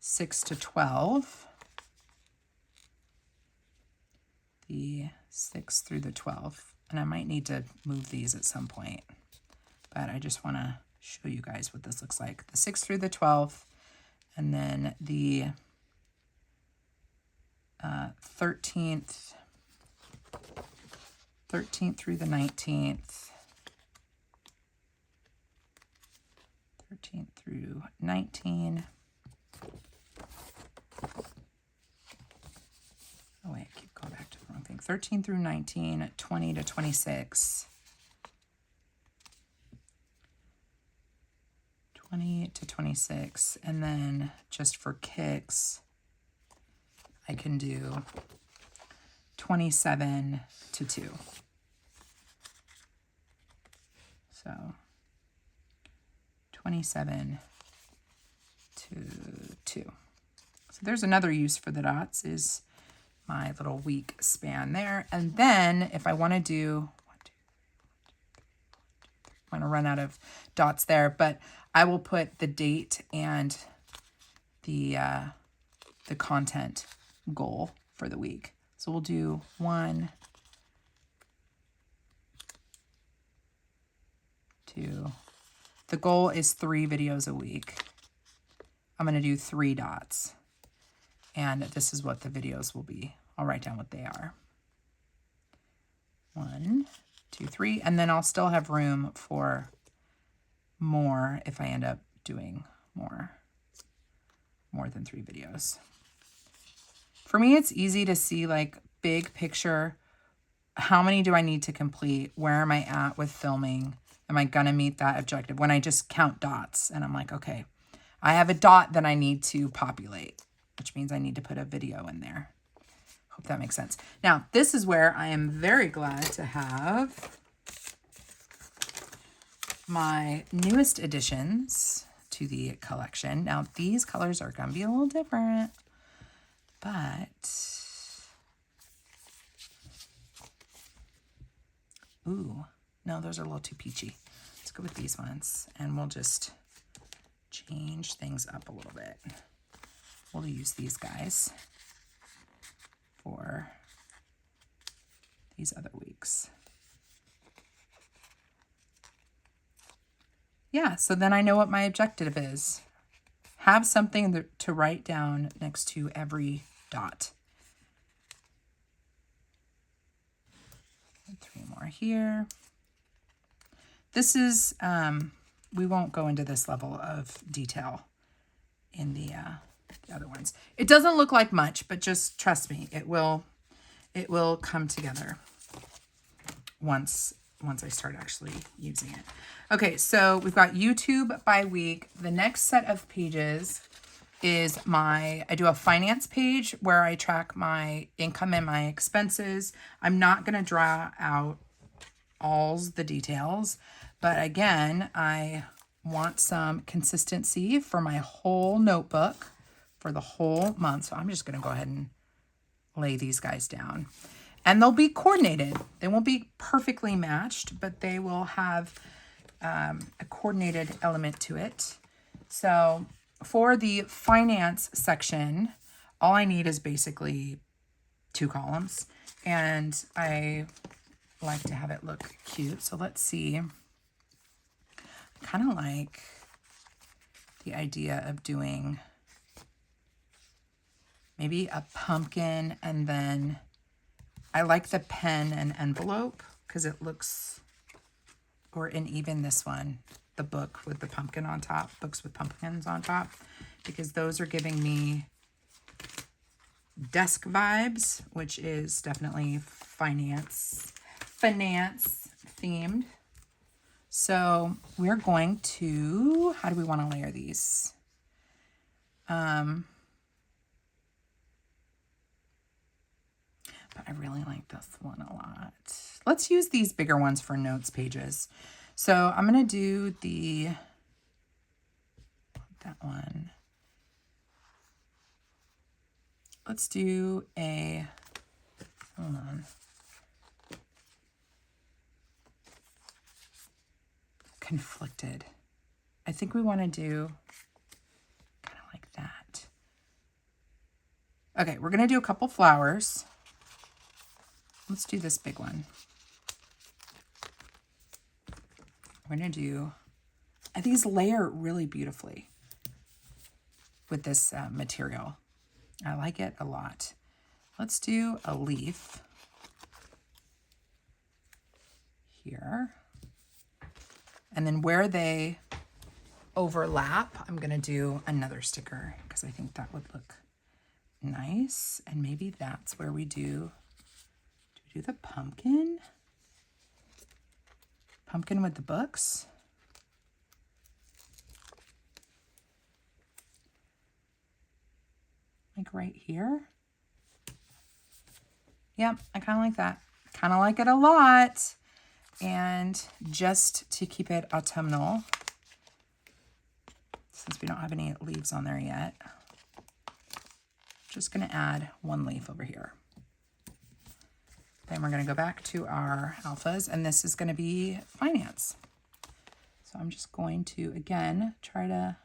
6 to 12, the 6th through the 12th. And I might need to move these at some point, but I just want to show you guys what this looks like. The 6th through the 12th, and then the 13th through the 19th, 13th through 19. Oh wait, I keep going back to the wrong thing. 13 through 19, 20 to 26, 20 to 26, and then just for kicks, I can do 27 to 2. So 27 to 2. So there's another use for the dots, is my little week span there. And then if I want to do, I want to run out of dots there, but I will put the date and the the content goal for the week. So we'll do 1, 2. The goal is 3 videos a week. I'm going to do 3 dots. And this is what the videos will be. I'll write down what they are. 1, 2, 3. And then I'll still have room for more if I end up doing more than 3 videos. For me, it's easy to see like big picture. How many do I need to complete? Where am I at with filming? Am I going to meet that objective? When I just count dots and I'm like, okay, I have a dot that I need to populate, which means I need to put a video in there. Hope that makes sense. Now, this is where I am very glad to have my newest additions to the collection. Now, these colors are going to be a little different, but ooh, no, those are a little too peachy. Let's go with these ones, and we'll just change things up a little bit. We'll use these guys for these other weeks. Yeah, so then I know what my objective is. Have something to write down next to every dot. 3 more here. This is, we won't go into this level of detail in the other ones. It doesn't look like much, but just trust me, it will come together once I start actually using it. Okay, so we've got YouTube by week. The next set of pages is I do a finance page where I track my income and my expenses. I'm not going to draw out all the details, but again, I want some consistency for my whole notebook for the whole month. So I'm just going to go ahead and lay these guys down. And they'll be coordinated. They won't be perfectly matched, but they will have a coordinated element to it. So for the finance section, all I need is basically 2 columns. And I like to have it look cute. So let's see. I kind of like the idea of doing maybe a pumpkin, and then I like the pen and envelope because it looks, and even this one, the book with the pumpkin on top, books with pumpkins on top, because those are giving me desk vibes, which is definitely finance themed. So we're going to, how do we want to layer these? But I really like this one a lot. Let's use these bigger ones for notes pages. So I'm going to do that one. Let's do hold on. Conflicted. I think we want to do kind of like that. Okay, we're going to do a couple flowers. Let's do this big one. We're going to do, these layer really beautifully with this material. I like it a lot. Let's do a leaf here. And then where they overlap, I'm going to do another sticker because I think that would look nice. And maybe that's where we do the pumpkin? Pumpkin with the books? Like right here? Yep, I kind of like that. Kind of like it a lot. And just to keep it autumnal, since we don't have any leaves on there yet, just going to add 1 leaf over here. Then we're going to go back to our alphas, and this is going to be finance. So I'm just going to, again, try to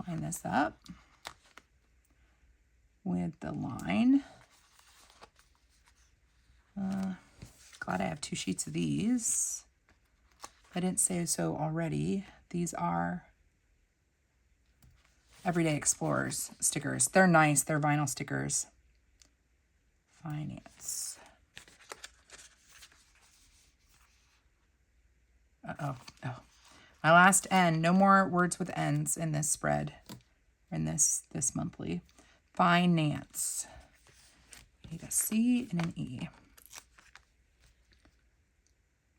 line this up. with the line. Glad I have 2 sheets of these. I didn't say so already. These are Everyday Explorers stickers. They're nice. They're vinyl stickers. Finance. Oh. My last N. No more words with N's in this spread. In this monthly. Finance. We need a C and an E.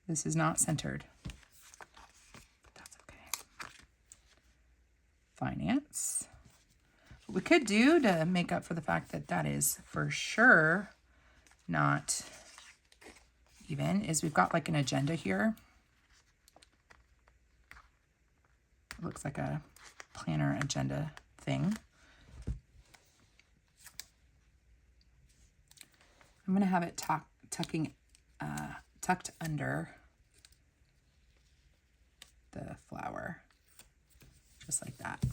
This is not centered. But that's okay. Finance. What we could do to make up for the fact that that is for sure not even is we've got like an agenda here. It looks like a planner agenda thing. I'm going to have it tucked under the flower, just like that.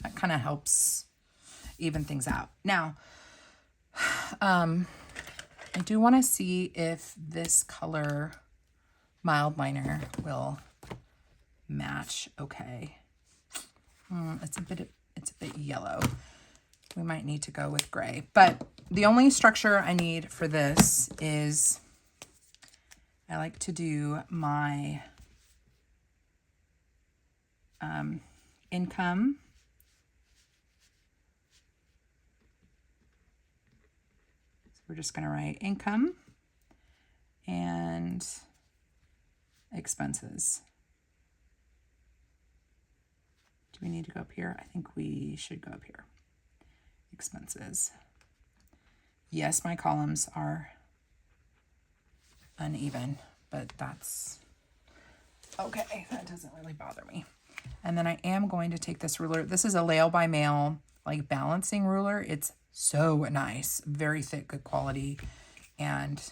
That kind of helps even things out. Now, I do want to see if this color mild liner will match okay. It's a bit yellow. We might need to go with gray, but the only structure I need for this is I like to do my income. So we're just going to write income and expenses. Do we need to go up here? I think we should go up here. Expenses. Yes, my columns are uneven, but that's okay. That doesn't really bother me. And then I am going to take this ruler. This is a Lail by Mail like balancing ruler. It's so nice, very thick, good quality, and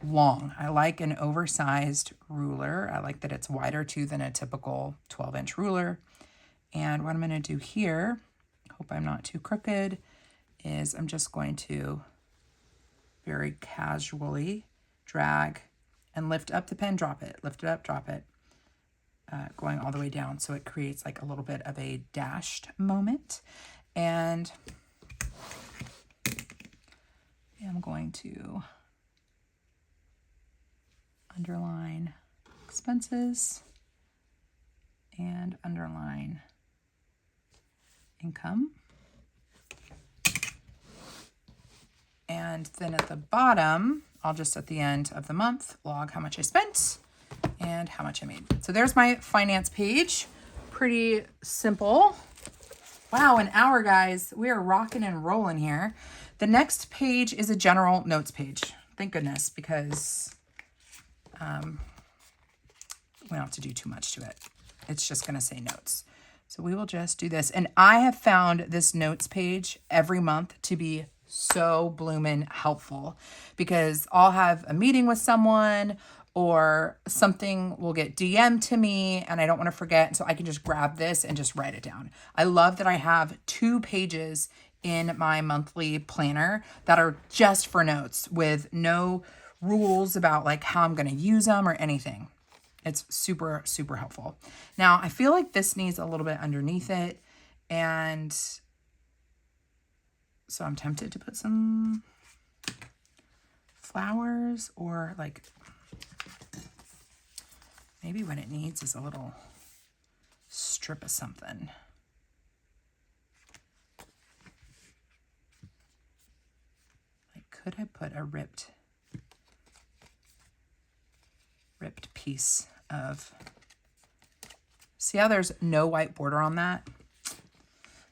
long. I like an oversized ruler. I like that it's wider too than a typical 12-inch ruler. And what I'm going to do here, hope I'm not too crooked, is I'm just going to very casually drag and lift up the pen, drop it, lift it up, drop it, going all the way down. So it creates like a little bit of a dashed moment. And I'm going to underline expenses and underline income. And then at the bottom, I'll just at the end of the month log how much I spent and how much I made. So there's my finance page. Pretty simple. Wow, an hour, guys. We are rocking and rolling here. The next page is a general notes page. Thank goodness, because we don't have to do too much to it. It's just going to say notes. So we will just do this. And I have found this notes page every month to be so bloomin' helpful, because I'll have a meeting with someone or something will get DM'd to me and I don't want to forget. So I can just grab this and just write it down. I love that I have 2 pages in my monthly planner that are just for notes with no rules about like how I'm going to use them or anything. It's super, super helpful. Now, I feel like this needs a little bit underneath it. And so I'm tempted to put some flowers, or like maybe what it needs is a little strip of something. Like, could I put a ripped piece of, see how there's no white border on that?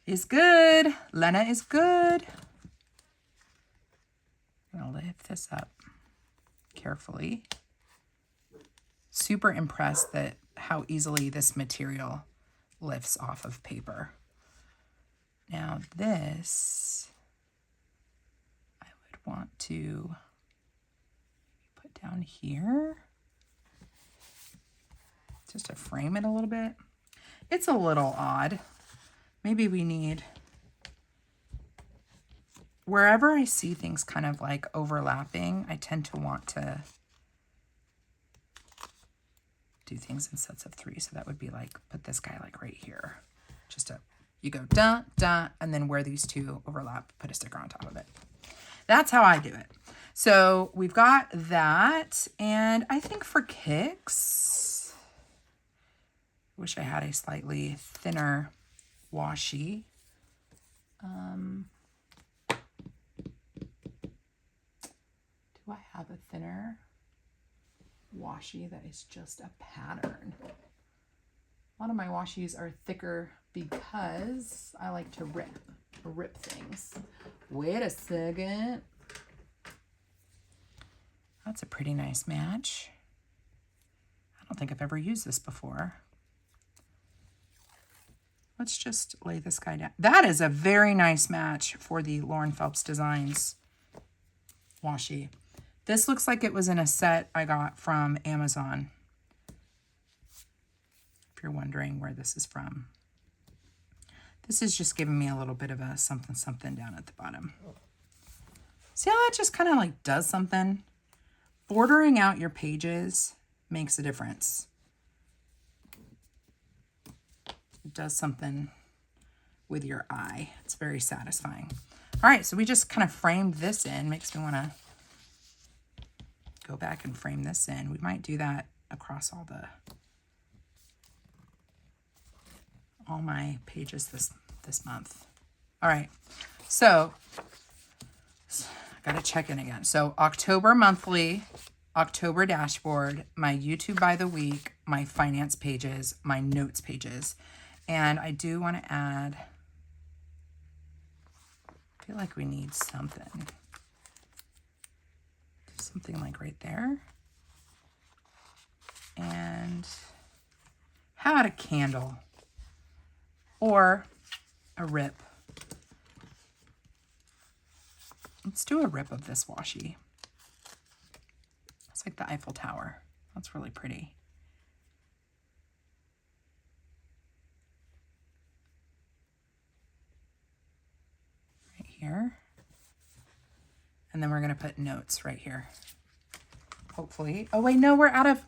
Is good. Lena is good. I'm gonna lift this up carefully. Super impressed that how easily this material lifts off of paper. Now this, I would want to put down here, just to frame it a little bit. It's a little odd. Maybe we need wherever I see things kind of like overlapping, I tend to want to do things in sets of 3. So that would be like, put this guy like right here. You go dun, dun, and then where these two overlap, put a sticker on top of it. That's how I do it. So we've got that. And I think for kicks, wish I had a slightly thinner washi. Do I have a thinner washi that is just a pattern? A lot of my washies are thicker because I like to rip things. Wait a second. That's a pretty nice match. I don't think I've ever used this before. Let's just lay this guy down. That is a very nice match for the Lauren Phelps Designs washi. This looks like it was in a set I got from Amazon. If you're wondering where this is from. This is just giving me a little bit of a something something down at the bottom. See how that just kind of like does something? Bordering out your pages makes a difference. It does something with your eye. It's very satisfying. All right, so we just kind of framed this in. Makes me want to go back and frame this in. We might do that across all my pages this month. All right, so I gotta check in again. So October monthly, October dashboard, my YouTube by the week, my finance pages, my notes pages. And I do want to add, I feel like we need something like right there. And how about a candle or a rip? Let's do a rip of this washi. It's like the Eiffel Tower. That's really pretty. Right here. And then we're going to put notes right here. Hopefully. Oh, wait, no, we're out of...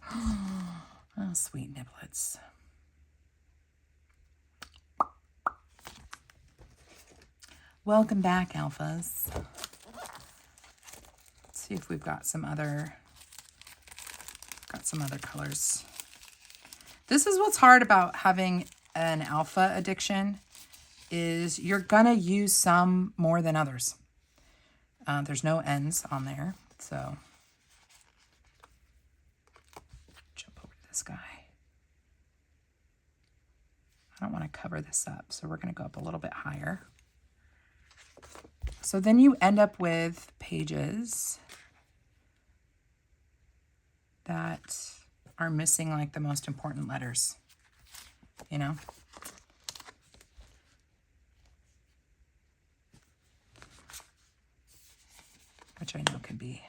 Oh, sweet niblets. Welcome back, alphas. Let's see if we've got some other colors. This is what's hard about having an alpha addiction, is you're gonna use some more than others. There's no ends on there, so jump over to this guy. I don't want to cover this up, so we're going to go up a little bit higher. So then you end up with pages that are missing like the most important letters, you know? Which I know can be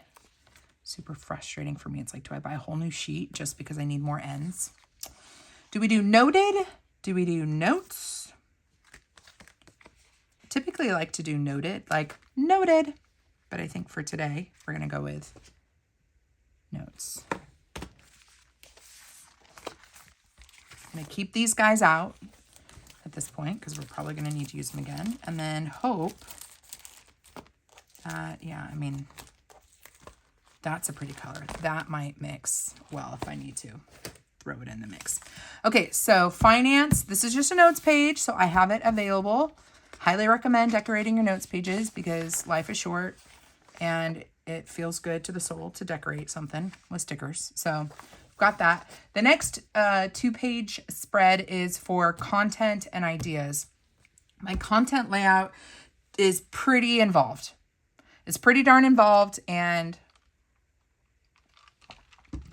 super frustrating for me. It's like, do I buy a whole new sheet just because I need more ends? Do we do noted? Do we do notes? Typically I like to do noted, like noted. But I think for today, we're going to go with notes. I'm going to keep these guys out at this point because we're probably going to need to use them again. And then hope that, yeah, I mean, that's a pretty color. That might mix well if I need to throw it in the mix. Okay, so finance. This is just a notes page, so I have it available. Highly recommend decorating your notes pages because life is short and it feels good to the soul to decorate something with stickers. So got that. The next 2-page spread is for content and ideas. My content layout is pretty involved. It's pretty darn involved and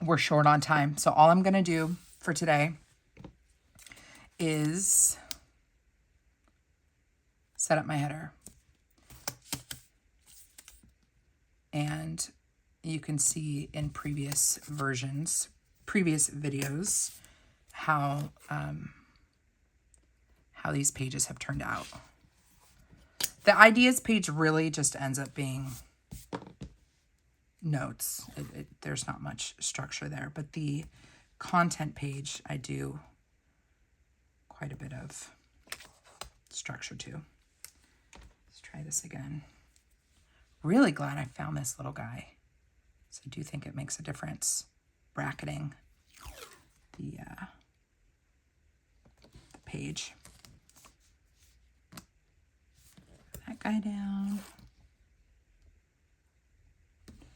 we're short on time. So all I'm going to do for today is set up my header. And you can see in previous versions, previous videos, how these pages have turned out. The ideas page really just ends up being notes. There's not much structure there, but the content page, I do quite a bit of structure to. Let's try this again. Really glad I found this little guy. So I do think it makes a difference bracketing the page. That guy down.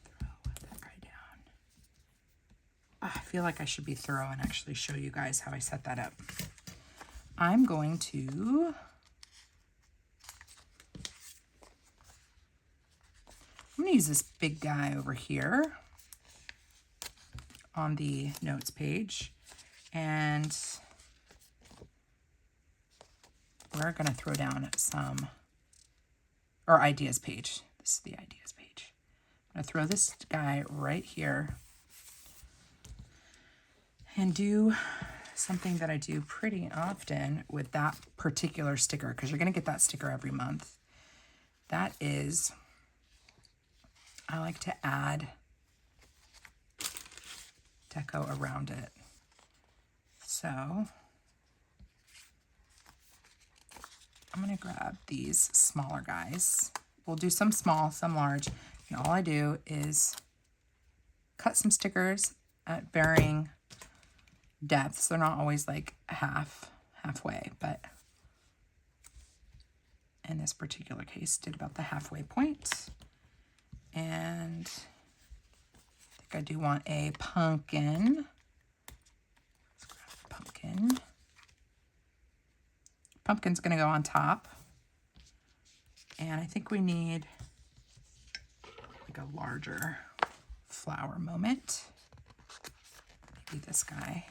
Throw that guy down. Oh, I feel like I should be thorough and actually show you guys how I set that up. I'm going to use this big guy over here on the notes page, and we're going to throw down some, or ideas page. This is the ideas page. I'm going to throw this guy right here and do something that I do pretty often with that particular sticker, because you're going to get that sticker every month. That is, I like to add deco around it. So I'm going to grab these smaller guys. We'll do some small, some large. And all I do is cut some stickers at varying depths. They're not always like halfway, but in this particular case, did about the halfway point. And I think I do want a pumpkin. Let's grab a pumpkin. Pumpkin's going to go on top. And I think we need like a larger flower moment. Maybe this guy.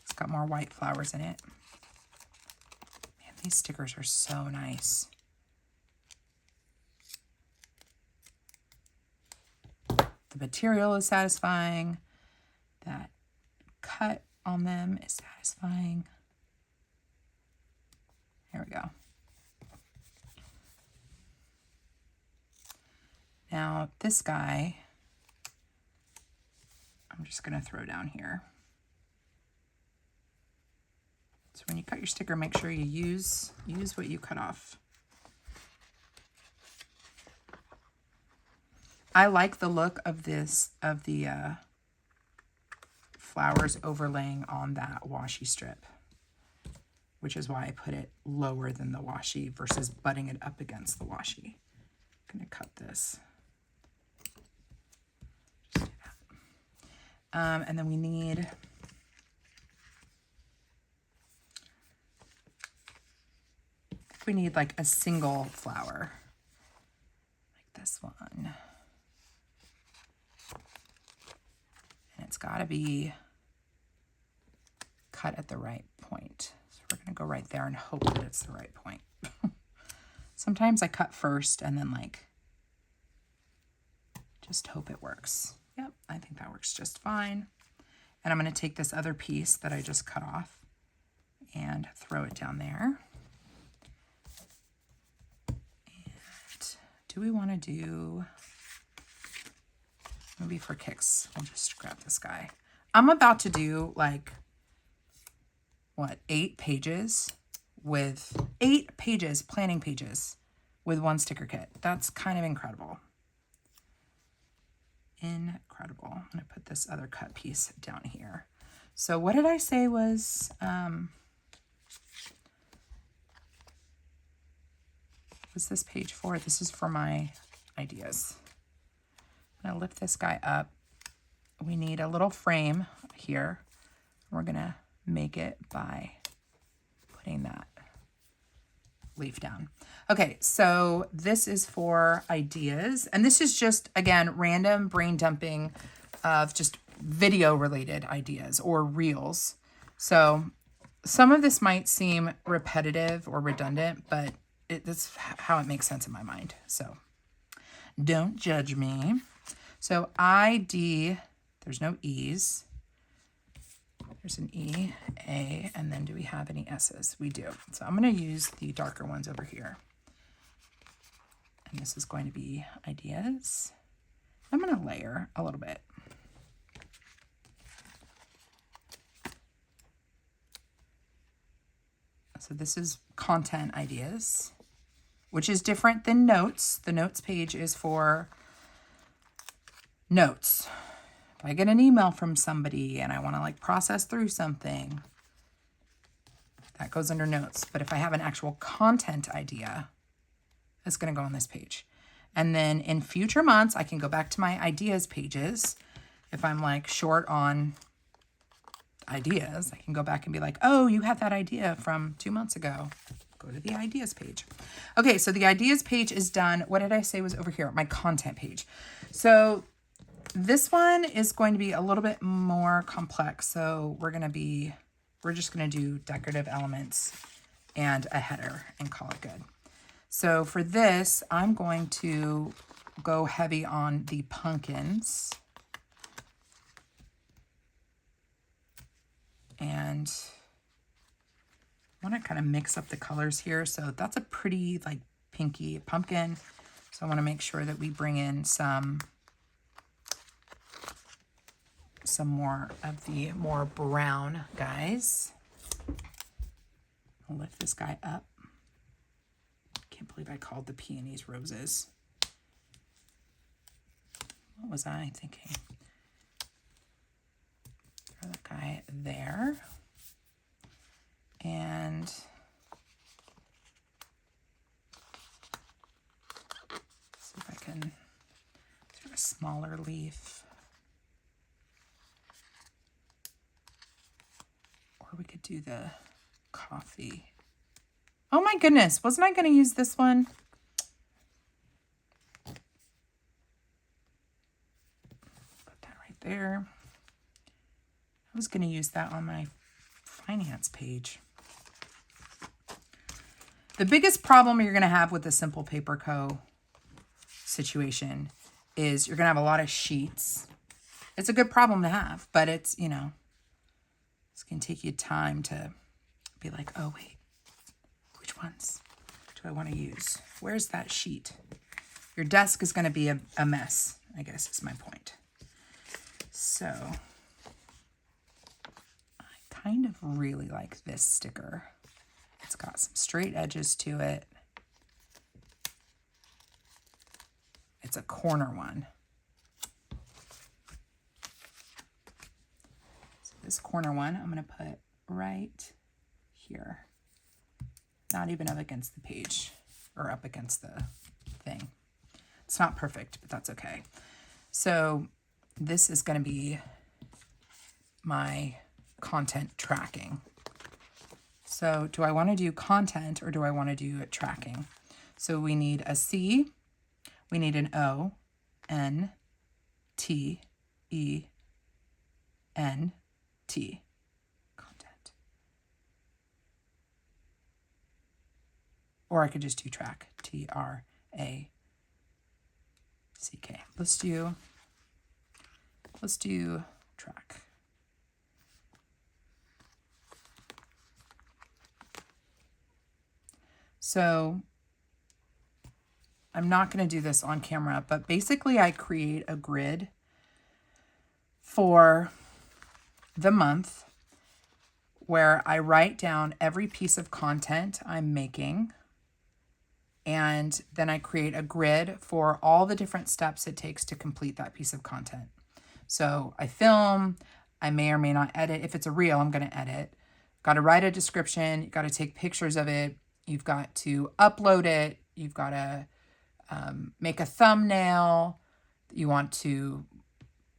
It's got more white flowers in it. Man, these stickers are so nice. The material is satisfying. That cut on them is satisfying. There we go. Now this guy, I'm just going to throw down here. So when you cut your sticker, make sure you use what you cut off. I like the look of this, of the flowers overlaying on that washi strip, which is why I put it lower than the washi versus butting it up against the washi. I'm going to cut this. Just do that. And then we need like a single flower, like this one. And it's got to be cut at the right point. So we're going to go right there and hope that it's the right point. Sometimes I cut first and then like just hope it works. Yep, I think that works just fine. And I'm going to take this other piece that I just cut off and throw it down there. And do we want to do, maybe for kicks, I'll just grab this guy. I'm about to do like, what, 8 pages with 8 pages, planning pages with one sticker kit. That's kind of incredible. Incredible. I'm going to put this other cut piece down here. So what did I say was this page for? This is for my ideas. I'm going to lift this guy up. We need a little frame here. We're going to make it by putting that leaf down. Okay, so this is for ideas. And this is just, again, random brain dumping of just video related ideas or reels. So some of this might seem repetitive or redundant, but that's how it makes sense in my mind. So don't judge me. So ID, there's no E's. There's an E, A, and then do we have any S's? We do. So I'm going to use the darker ones over here. And this is going to be ideas. I'm going to layer a little bit. So this is content ideas, which is different than notes. The notes page is for notes. If I get an email from somebody and I want to like process through something, that goes under notes. But if I have an actual content idea, it's going to go on this page. And then in future months, I can go back to my ideas pages. If I'm like short on ideas, I can go back and be like, oh, you had that idea from 2 months ago. Go to the ideas page. Okay, so the ideas page is done. What did I say was over here? My content page. So this one is going to be a little bit more complex. So we're just going to do decorative elements and a header and call it good. So for this, I'm going to go heavy on the pumpkins. And I want to kind of mix up the colors here. So that's a pretty like pinky pumpkin. So I want to make sure that we bring in some more of the more brown guys. I'll lift this guy up. Can't believe I called the peonies roses. What was I thinking? Throw that guy there. And see if I can do a smaller leaf. Or we could do the coffee. Oh my goodness, wasn't I going to use this one? Put that right there. I was going to use that on my finance page. The biggest problem you're going to have with the Simple Paper Co. situation is you're going to have a lot of sheets. It's a good problem to have, but it's, you know, it's going to take you time to be like, oh, wait, which ones do I want to use? Where's that sheet? Your desk is going to be a mess, I guess is my point. So I kind of really like this sticker. It's got some straight edges to it. It's a corner one. So this corner one, I'm going to put right here. Not even up against the page or up against the thing. It's not perfect, but that's okay. So this is going to be my content tracking. So do I want to do content or do I want to do tracking? So we need a C, we need an O, N, T, E, N, T. Content. Or I could just do track, T-R-A-C-K. Let's do track. So I'm not going to do this on camera, but basically I create a grid for the month where I write down every piece of content I'm making. And then I create a grid for all the different steps it takes to complete that piece of content. So I film, I may or may not edit. If it's a reel, I'm going to edit. Got to write a description. You got to take pictures of it. You've got to upload it. You've got to make a thumbnail. You want to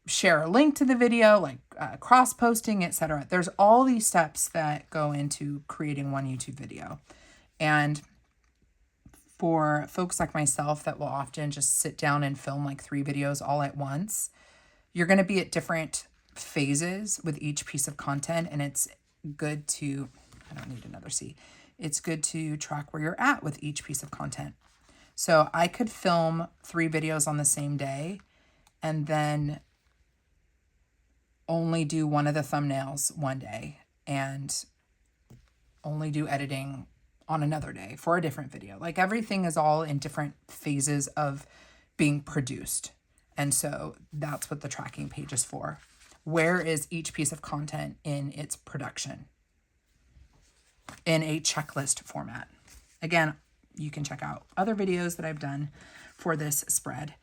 share a link to the video, like cross-posting, etc. There's all these steps that go into creating one YouTube video. And for folks like myself that will often just sit down and film like 3 videos all at once, you're going to be at different phases with each piece of content. And it's good to, I don't need another C. It's good to track where you're at with each piece of content. So I could film 3 videos on the same day and then only do one of the thumbnails one day and only do editing on another day for a different video. Like everything is all in different phases of being produced. And so that's what the tracking page is for. Where is each piece of content in its production in a checklist format? Again, you can check out other videos that I've done for this spread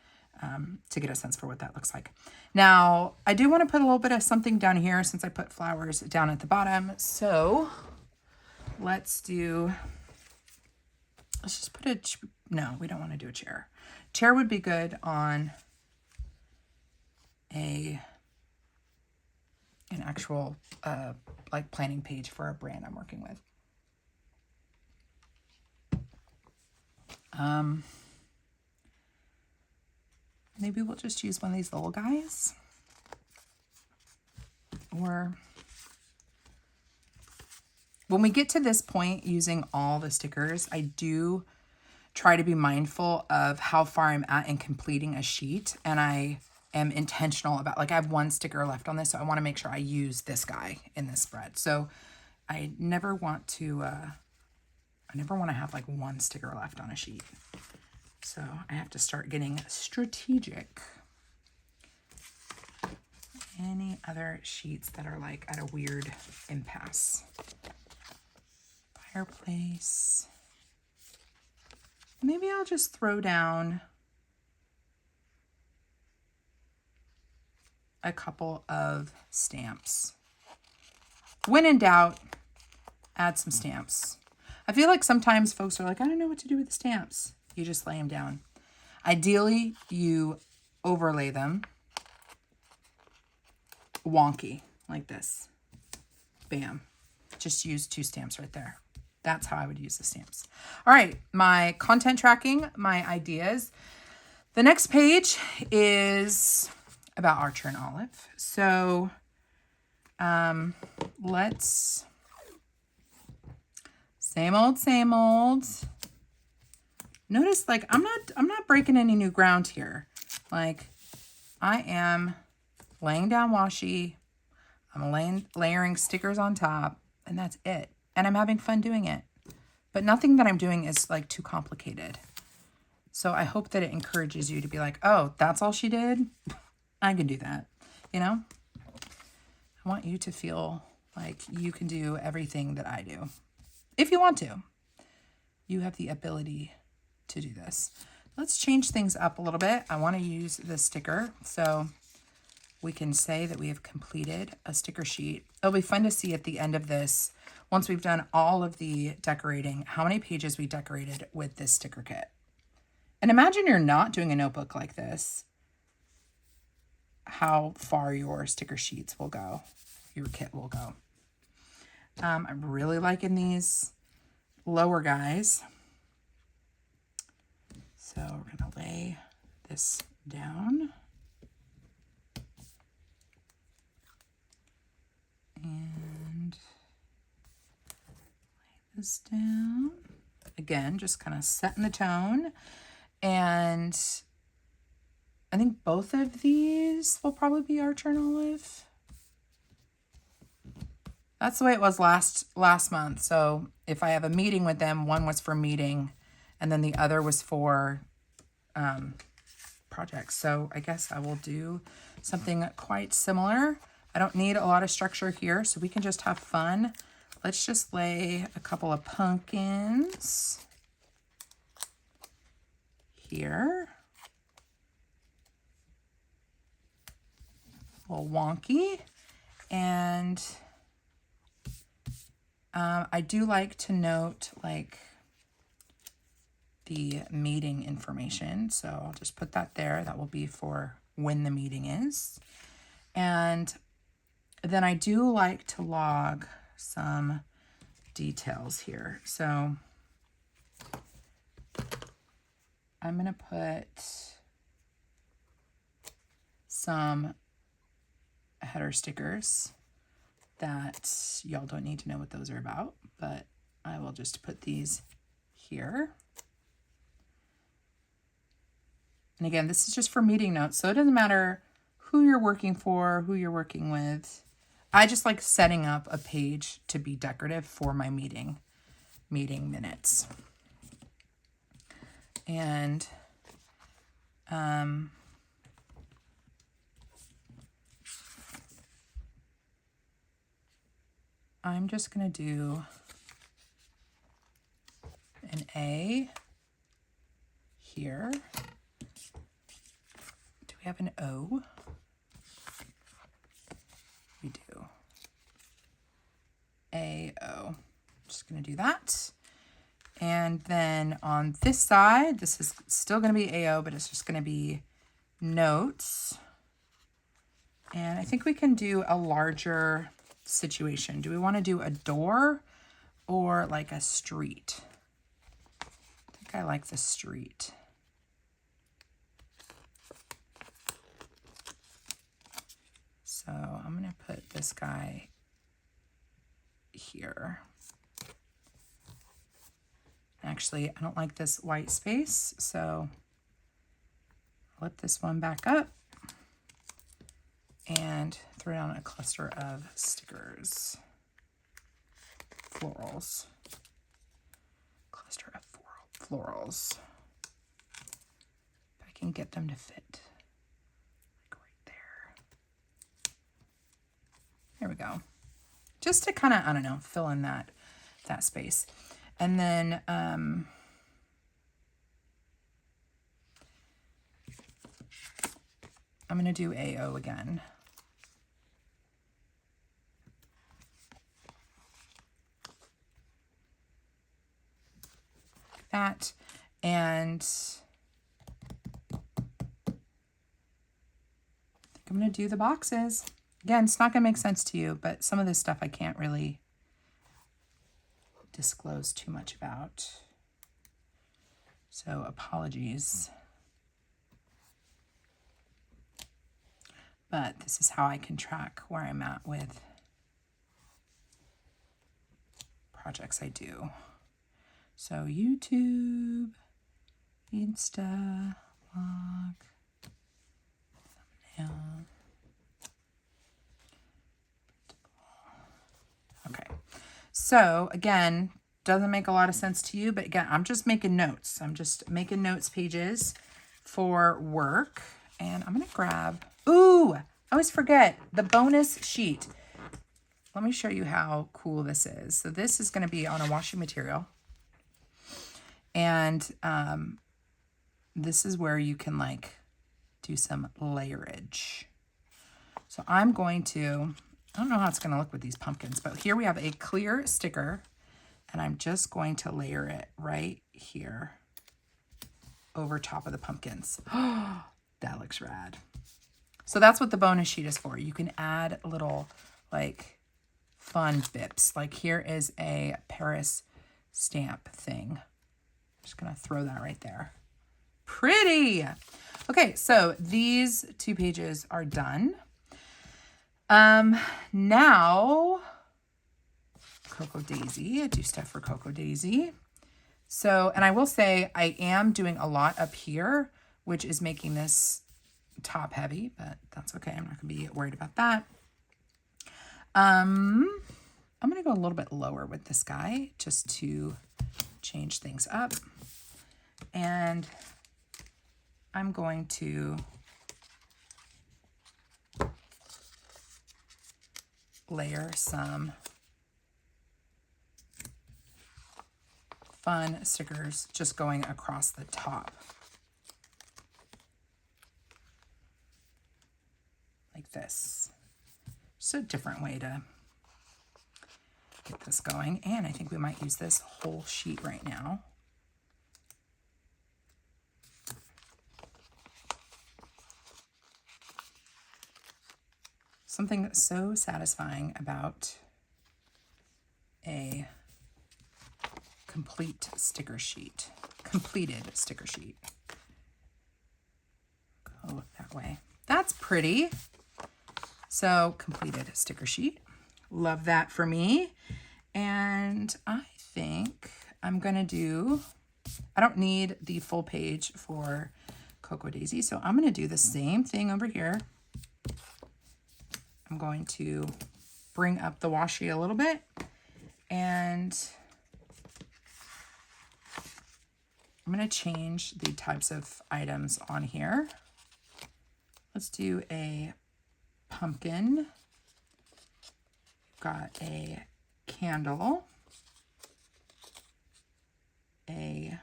to get a sense for what that looks like. Now, I do want to put a little bit of something down here since I put flowers down at the bottom. So let's just put no, we don't want to do a chair. Chair would be good on an actual like planning page for a brand I'm working with. Maybe we'll just use one of these little guys. Or when we get to this point using all the stickers, I do try to be mindful of how far I'm at in completing a sheet. And I am intentional about, like, I have one sticker left on this, so I want to make sure I use this guy in this spread. So I never want to have like one sticker left on a sheet. So I have to start getting strategic. Any other sheets that are like at a weird impasse? Fireplace. Maybe I'll just throw down a couple of stamps. When in doubt, add some stamps. I feel like sometimes folks are like, I don't know what to do with the stamps. You just lay them down. Ideally, you overlay them wonky like this. Bam. Just use 2 stamps right there. That's how I would use the stamps. All right, my content tracking, my ideas. The next page is about Archer and Olive. So let's, same old. Notice, like, I'm not breaking any new ground here. Like, I am laying down washi. I'm layering stickers on top, and that's it. And I'm having fun doing it. But nothing that I'm doing is like too complicated. So I hope that it encourages you to be like, oh, that's all she did? I can do that. You know? I want you to feel like you can do everything that I do. If you want to. You have the ability to do this. Let's change things up a little bit. I want to use this sticker. So we can say that we have completed a sticker sheet. It'll be fun to see at the end of this, once we've done all of the decorating, how many pages we decorated with this sticker kit. And imagine you're not doing a notebook like this, how far your sticker sheets will go, your kit will go. I'm really liking these lower guys. So we're going to lay this down. And lay this down. Again, just kind of setting the tone. And I think both of these will probably be Archer and Olive. That's the way it was last month. So if I have a meeting with them, one was for meeting, and then the other was for projects. So I guess I will do something quite similar. I don't need a lot of structure here, so we can just have fun. Let's just lay a couple of pumpkins here. A little wonky. And I do like to note, like, the meeting information. So I'll just put that there. That will be for when the meeting is. And then I do like to log some details here. So I'm going to put some header stickers that y'all don't need to know what those are about, but I will just put these here. And again, this is just for meeting notes, so it doesn't matter who you're working for, who you're working with. I just like setting up a page to be decorative for my meeting. meeting minutes. And I'm just going to do an A here. Do we have an O? We do. A-O. Just going to do that. And then on this side, this is still going to be AO, but it's just going to be notes. And I think we can do a larger situation. Do we want to do a door or like a street? I think I like the street. So I'm going to put this guy here. Actually, I don't like this white space, so flip this one back up and throw down a cluster of stickers. Florals. Cluster of florals. If I can get them to fit. Like right there. There we go. Just to kind of, I don't know, fill in that space. And then I'm going to do AO again. That. And I think I'm going to do the boxes. Again, it's not going to make sense to you, but some of this stuff I can't really disclose too much about. So apologies. But this is how I can track where I'm at with projects I do. So YouTube, Insta, blog, thumbnail. Okay. So again, doesn't make a lot of sense to you, but again, I'm just making notes. I'm just making notes pages for work. And I'm going to grab, ooh, I always forget the bonus sheet. Let me show you how cool this is. So this is going to be on a washi material. And this is where you can like do some layerage. So I'm going to, I don't know how it's going to look with these pumpkins, but here we have a clear sticker and I'm just going to layer it right here over top of the pumpkins. That looks rad. So that's what the bonus sheet is for. You can add little like fun bips. Like here is a Paris stamp thing. Just gonna throw that right there. Pretty. Okay, so these 2 pages are done. Now Cocoa Daisy. I do stuff for Cocoa Daisy. So, and I will say I am doing a lot up here, which is making this top heavy, but that's okay. I'm not gonna be worried about that. I'm gonna go a little bit lower with this guy just to change things up. And I'm going to layer some fun stickers just going across the top. Like this. Just a different way to get this going. And I think we might use this whole sheet right now. Something that's so satisfying about a complete sticker sheet, completed sticker sheet. Go that way. That's pretty. So completed sticker sheet. Love that for me. And I think I'm gonna do, I don't need the full page for Cocoa Daisy, so I'm gonna do the same thing over here. I'm going to bring up the washi a little bit and I'm going to change the types of items on here. Let's do a pumpkin. Got a candle, a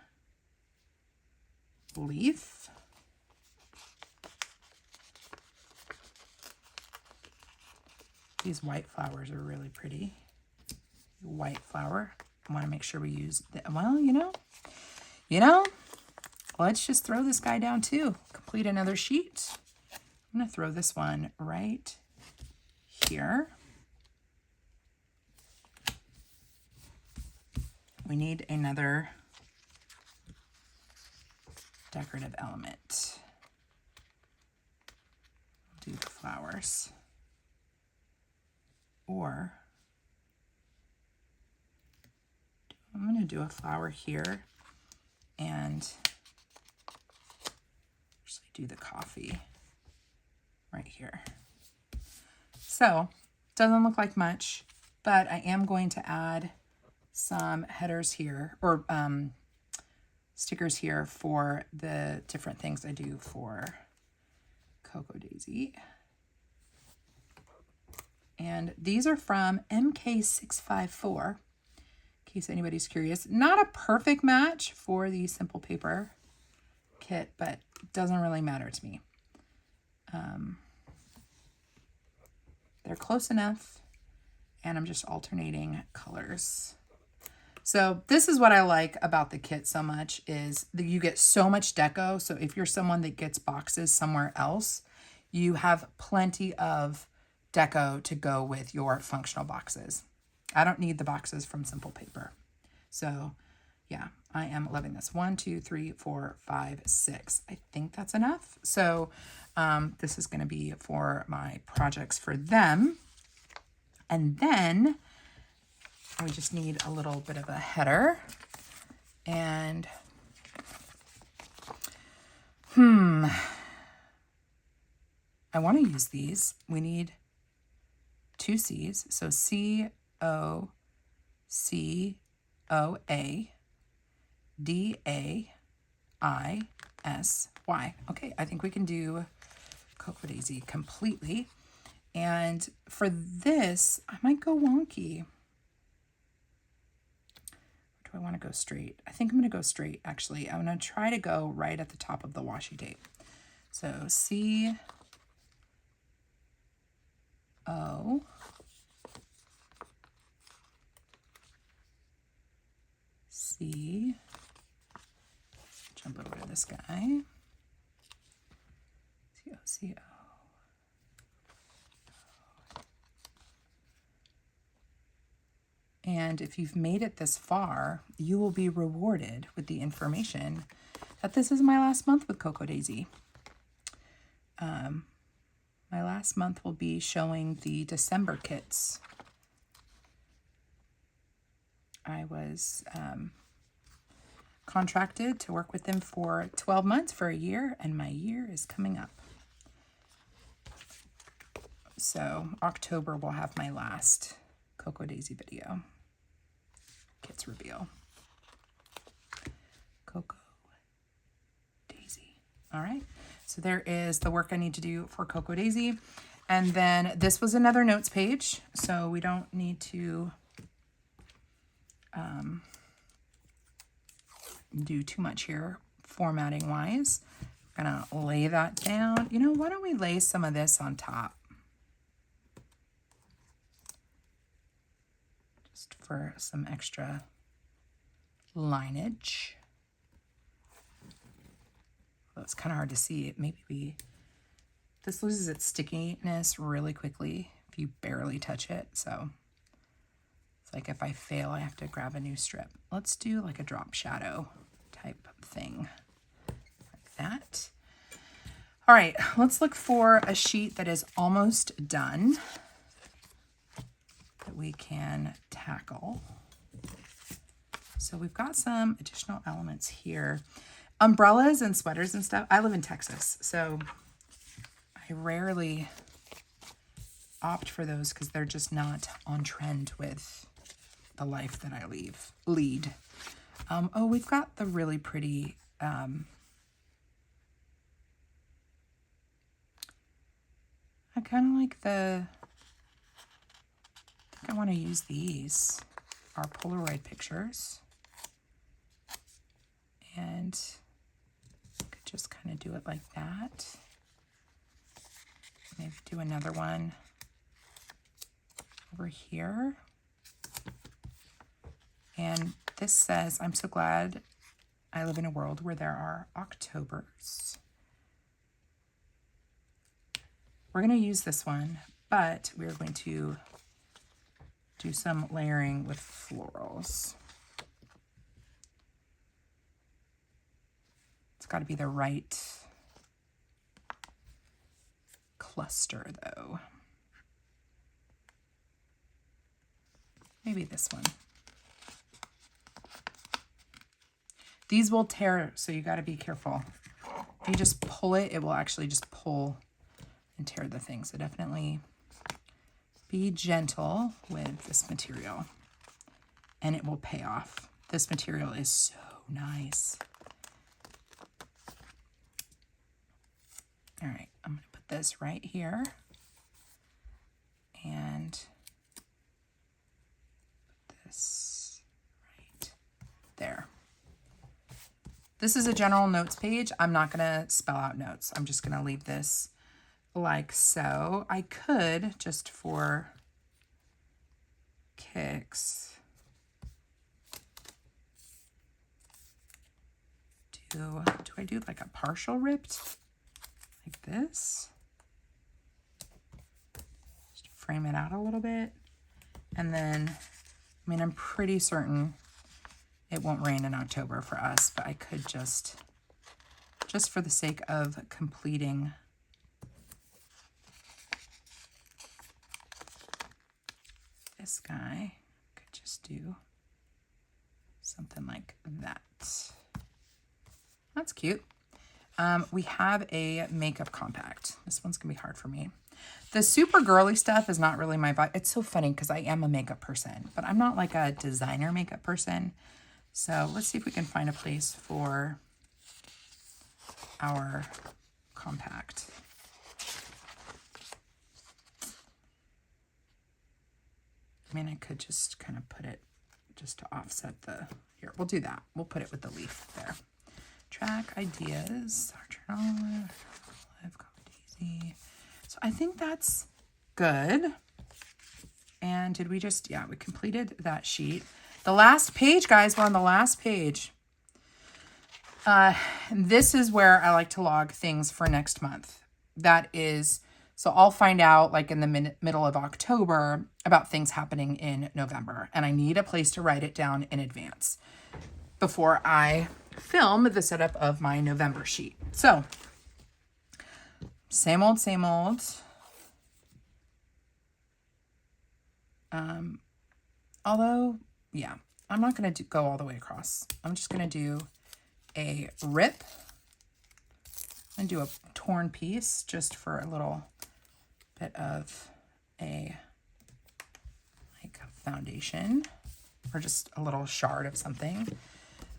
leaf, these white flowers are really pretty. White flower. I want to make sure we use the, well, you know, let's just throw this guy down too. Complete another sheet. I'm going to throw this one right here. We need another decorative element. Do the flowers. Or I'm going to do a flower here and actually do the coffee right here. So, doesn't look like much, but I am going to add some headers here, or stickers here for the different things I do for Cocoa Daisy. And these are from MK654, in case anybody's curious. Not a perfect match for the Simple Paper kit, but it doesn't really matter to me. They're close enough, and I'm just alternating colors. So this is what I like about the kit so much, is that you get so much deco. So if you're someone that gets boxes somewhere else, you have plenty of deco to go with your functional boxes. I don't need the boxes from Simple Paper. So yeah, I am loving this. 1, 2, 3, 4, 5, 6. I think that's enough. So this is going to be for my projects for them. And then we just need a little bit of a header. And I want to use these. We need 2 C's. So COCOADAISY. Okay, I think we can do Cocoa Daisy completely. And for this, I might go wonky. Or do I want to go straight? I think I'm going to go straight, actually. I'm going to try to go right at the top of the washi tape. So C, O, C, jump over to this guy, C, O, C, O. And if you've made it this far, you will be rewarded with the information that this is my last month with Cocoa Daisy. My last month will be showing the December kits. I was contracted to work with them for 12 months, for a year, and my year is coming up. So October will have my last Cocoa Daisy video. Kits reveal. Cocoa Daisy. All right. So there is the work I need to do for Cocoa Daisy. And then this was another notes page. So we don't need to do too much here formatting wise. I'm going to lay that down. You know, why don't we lay some of this on top? For some extra lineage. Well, it's kind of hard to see. It maybe this loses its stickiness really quickly if you barely touch it. So it's like if I fail, I have to grab a new strip. Let's do like a drop shadow type thing like that. All right, let's look for a sheet that is almost done that we can tackle. So we've got some additional elements here. Umbrellas and sweaters and stuff. I live in Texas, so I rarely opt for those because they're just not on trend with the life that I lead. Oh, we've got the really pretty, I kind of like I think I want to use these, our Polaroid pictures. And I could just kind of do it like that. Maybe do another one over here. And this says, I'm so glad I live in a world where there are Octobers. We're going to use this one, but we're going to do some layering with florals. It's got to be the right cluster, though. Maybe this one. These will tear, so you got to be careful. If you just pull it, it will actually just pull and tear the thing. So definitely be gentle with this material, and it will pay off. This material is so nice. All right, I'm going to put this right here and put this right there. This is a general notes page. I'm not going to spell out notes. I'm just going to leave this like so. I could, just for kicks, do I do like a partial ripped like this? Just frame it out a little bit. And then, I mean, I'm pretty certain it won't rain in October for us, but I could just for the sake of completing this guy, could just do something like that. That's cute. We have a makeup compact. This one's gonna be hard for me. The super girly stuff is not really my vibe. It's so funny because I am a makeup person, but I'm not like a designer makeup person. So let's see if we can find a place for our compact. I mean, I could just kind of put it just to offset the, here, we'll do that. We'll put it with the leaf there. Track ideas, our journal, live, Daisy. So I think that's good. And did we just, yeah, we completed that sheet. The last page, guys, we're on the last page. This is where I like to log things for next month. That is, so I'll find out like in the middle of October about things happening in November. And I need a place to write it down in advance before I film the setup of my November sheet. So, same old, same old. Although, yeah, I'm not going to go all the way across. I'm just going to do a rip and do a torn piece just for a little bit of a like foundation or just a little shard of something.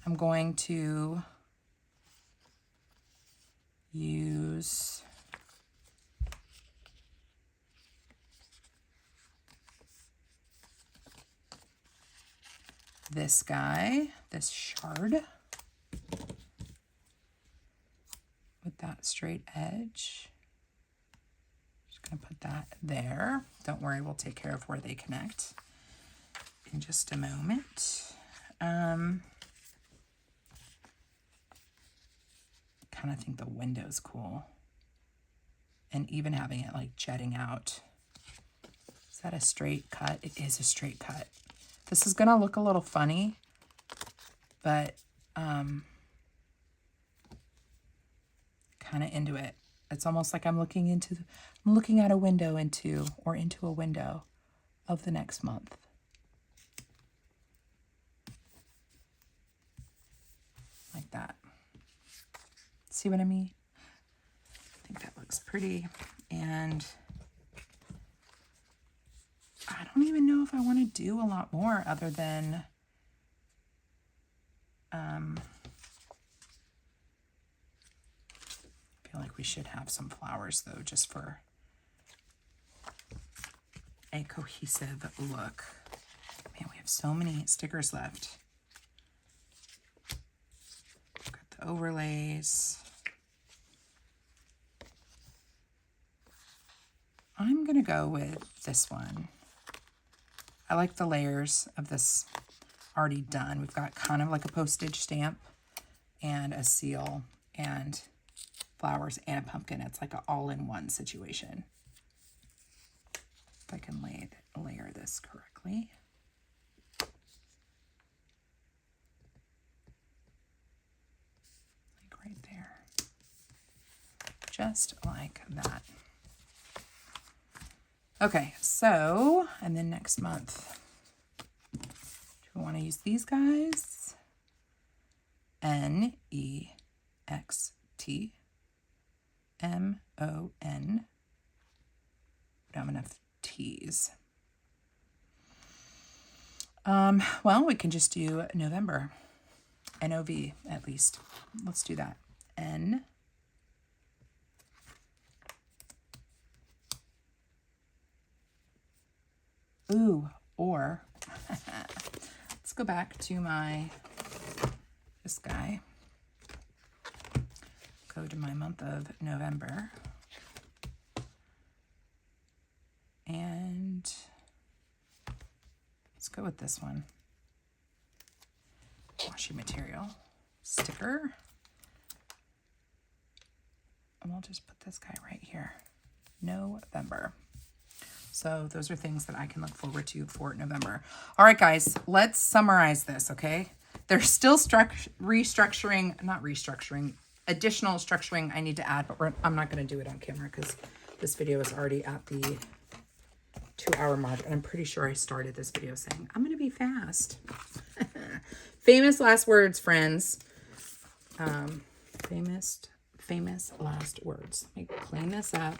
I'm going to use this guy, this shard with that straight edge. Just gonna put that there. Don't worry, we'll take care of where they connect in just a moment. Kind of think the window's cool. And even having it like jetting out. Is that a straight cut? It is a straight cut. This is gonna look a little funny, but kind of into it. It's almost like I'm looking at a window into a window of the next month. Like that. See what I mean? I think that looks pretty. And I don't even know if I want to do a lot more other than I feel like we should have some flowers though, just for a cohesive look. Man, we have so many stickers left. Got the overlays. I'm gonna go with this one. I like the layers of this already done. We've got kind of like a postage stamp and a seal and flowers and a pumpkin. It's like an all-in-one situation. If I can layer this correctly. Like right there. Just like that. Okay, so, and then next month, do we want to use these guys? N-E-X-T M-O-N. We don't have enough T's. Well, we can just do November. N-O-V, at least. Let's do that. N. Ooh, or let's go back to this guy. Go to my month of November. And let's go with this one. Washi material sticker. And we'll just put this guy right here. November. So those are things that I can look forward to for November. All right, guys, let's summarize this, okay? There's still additional structuring I need to add, but I'm not going to do it on camera because this video is already at the 2-hour mark. And I'm pretty sure I started this video saying, I'm going to be fast. Famous last words, friends. Famous last words. Let me clean this up.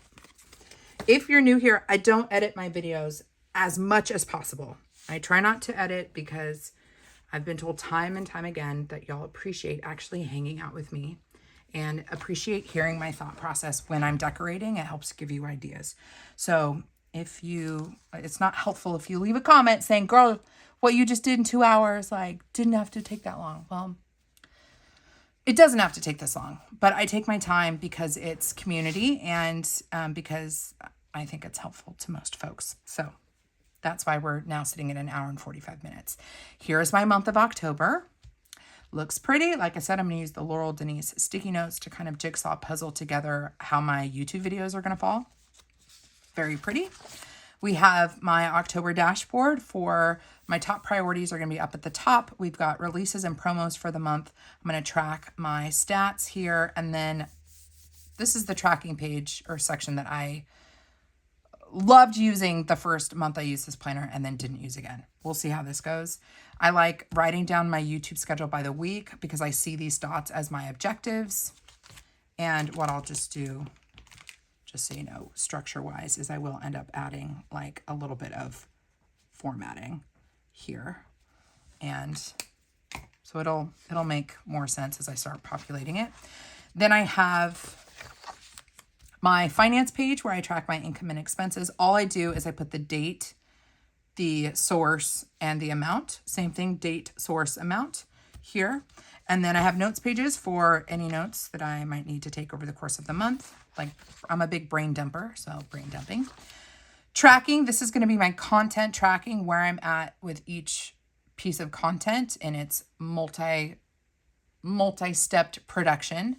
If you're new here, I don't edit my videos as much as possible. I try not to edit because I've been told time and time again that y'all appreciate actually hanging out with me and appreciate hearing my thought process when I'm decorating. It helps give you ideas. So it's not helpful if you leave a comment saying, girl, what you just did in 2 hours, like, didn't have to take that long. Well, it doesn't have to take this long, but I take my time because it's community and because I think it's helpful to most folks. So that's why we're now sitting at 1 hour and 45 minutes. Here's my month of October. Looks pretty. Like I said, I'm going to use the Laurel Denise sticky notes to kind of jigsaw puzzle together how my YouTube videos are going to fall. Very pretty. We have my October dashboard for my top priorities are going to be up at the top. We've got releases and promos for the month. I'm going to track my stats here. And then this is the tracking page or section that I loved using the first month I used this planner and then didn't use again. We'll see how this goes. I like writing down my YouTube schedule by the week because I see these dots as my objectives. And what I'll just do, just so you know, structure-wise, is I will end up adding like a little bit of formatting here. And so it'll make more sense as I start populating it. Then I have my finance page where I track my income and expenses. All I do is I put the date, the source, and the amount. Same thing, date, source, amount here. And then I have notes pages for any notes that I might need to take over the course of the month. Like, I'm a big brain dumper, so brain dumping. Tracking, this is going to be my content tracking, where I'm at with each piece of content in its multi-stepped production.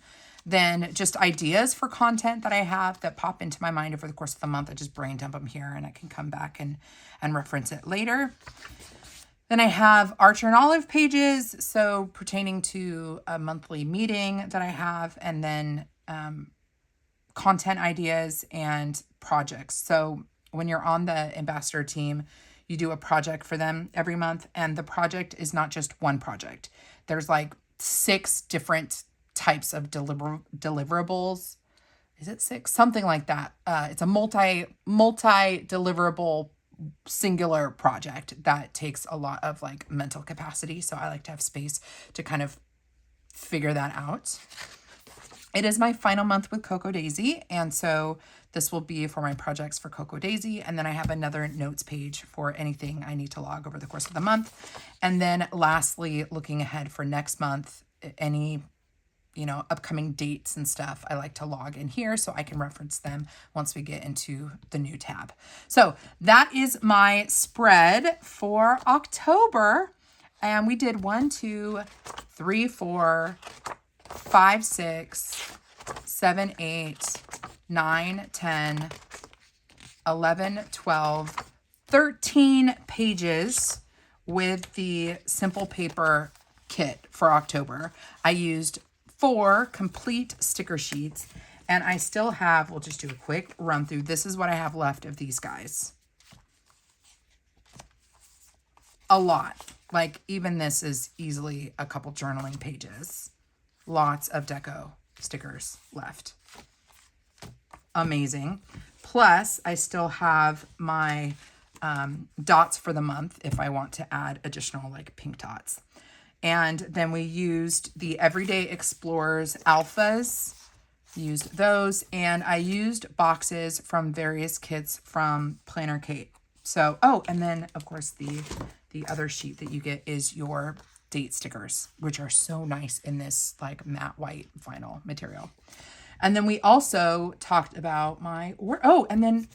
Then just ideas for content that I have that pop into my mind over the course of the month. I just brain dump them here and I can come back and reference it later. Then I have Archer and Olive pages, so pertaining to a monthly meeting that I have, and then content ideas and projects. So when you're on the ambassador team, you do a project for them every month, and the project is not just one project. There's like 6 different types of deliverables. Is it 6? Something like that. It's a multi-deliverable singular project that takes a lot of like mental capacity. So I like to have space to kind of figure that out. It is my final month with Cocoa Daisy, and so this will be for my projects for Cocoa Daisy, and then I have another notes page for anything I need to log over the course of the month. And then lastly, looking ahead for next month, any upcoming dates and stuff, I like to log in here so I can reference them once we get into the new tab. So that is my spread for October. And we did 1, 2, 3, 4, 5, 6, 7, 8, 9, 10, 11, 12, 13 pages with the Simple Paper kit for October. I used 4 complete sticker sheets, and I still have, we'll just do a quick run through. This is what I have left of these guys. A lot. Like, even this is easily a couple journaling pages. Lots of deco stickers left. Amazing. Plus, I still have my dots for the month if I want to add additional like pink dots. And then we used the Everyday Explorers alphas, used those, and I used boxes from various kits from Planner Kate. So, oh, and then of course the other sheet that you get is your date stickers, which are so nice in this like matte white vinyl material. And then we also talked about my, and then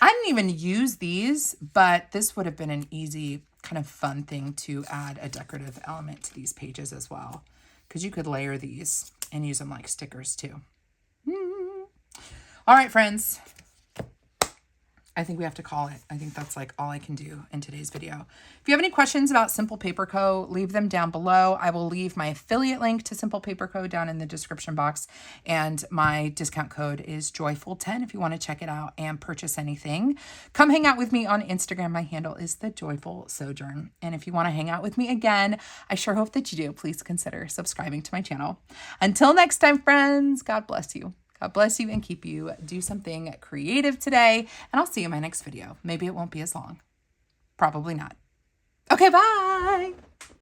I didn't even use these, but this would have been an easy kind of fun thing to add a decorative element to these pages as well, because you could layer these and use them like stickers too. All right, friends. I think we have to call it. I think that's like all I can do in today's video. If you have any questions about Simple Paper Co., leave them down below. I will leave my affiliate link to Simple Paper Co. down in the description box. And my discount code is Joyful10 if you want to check it out and purchase anything. Come hang out with me on Instagram. My handle is The Joyful Sojourn. And if you want to hang out with me again, I sure hope that you do. Please consider subscribing to my channel. Until next time, friends, God bless you. God bless you and keep you. Do something creative today, and I'll see you in my next video. Maybe it won't be as long. Probably not. Okay, bye.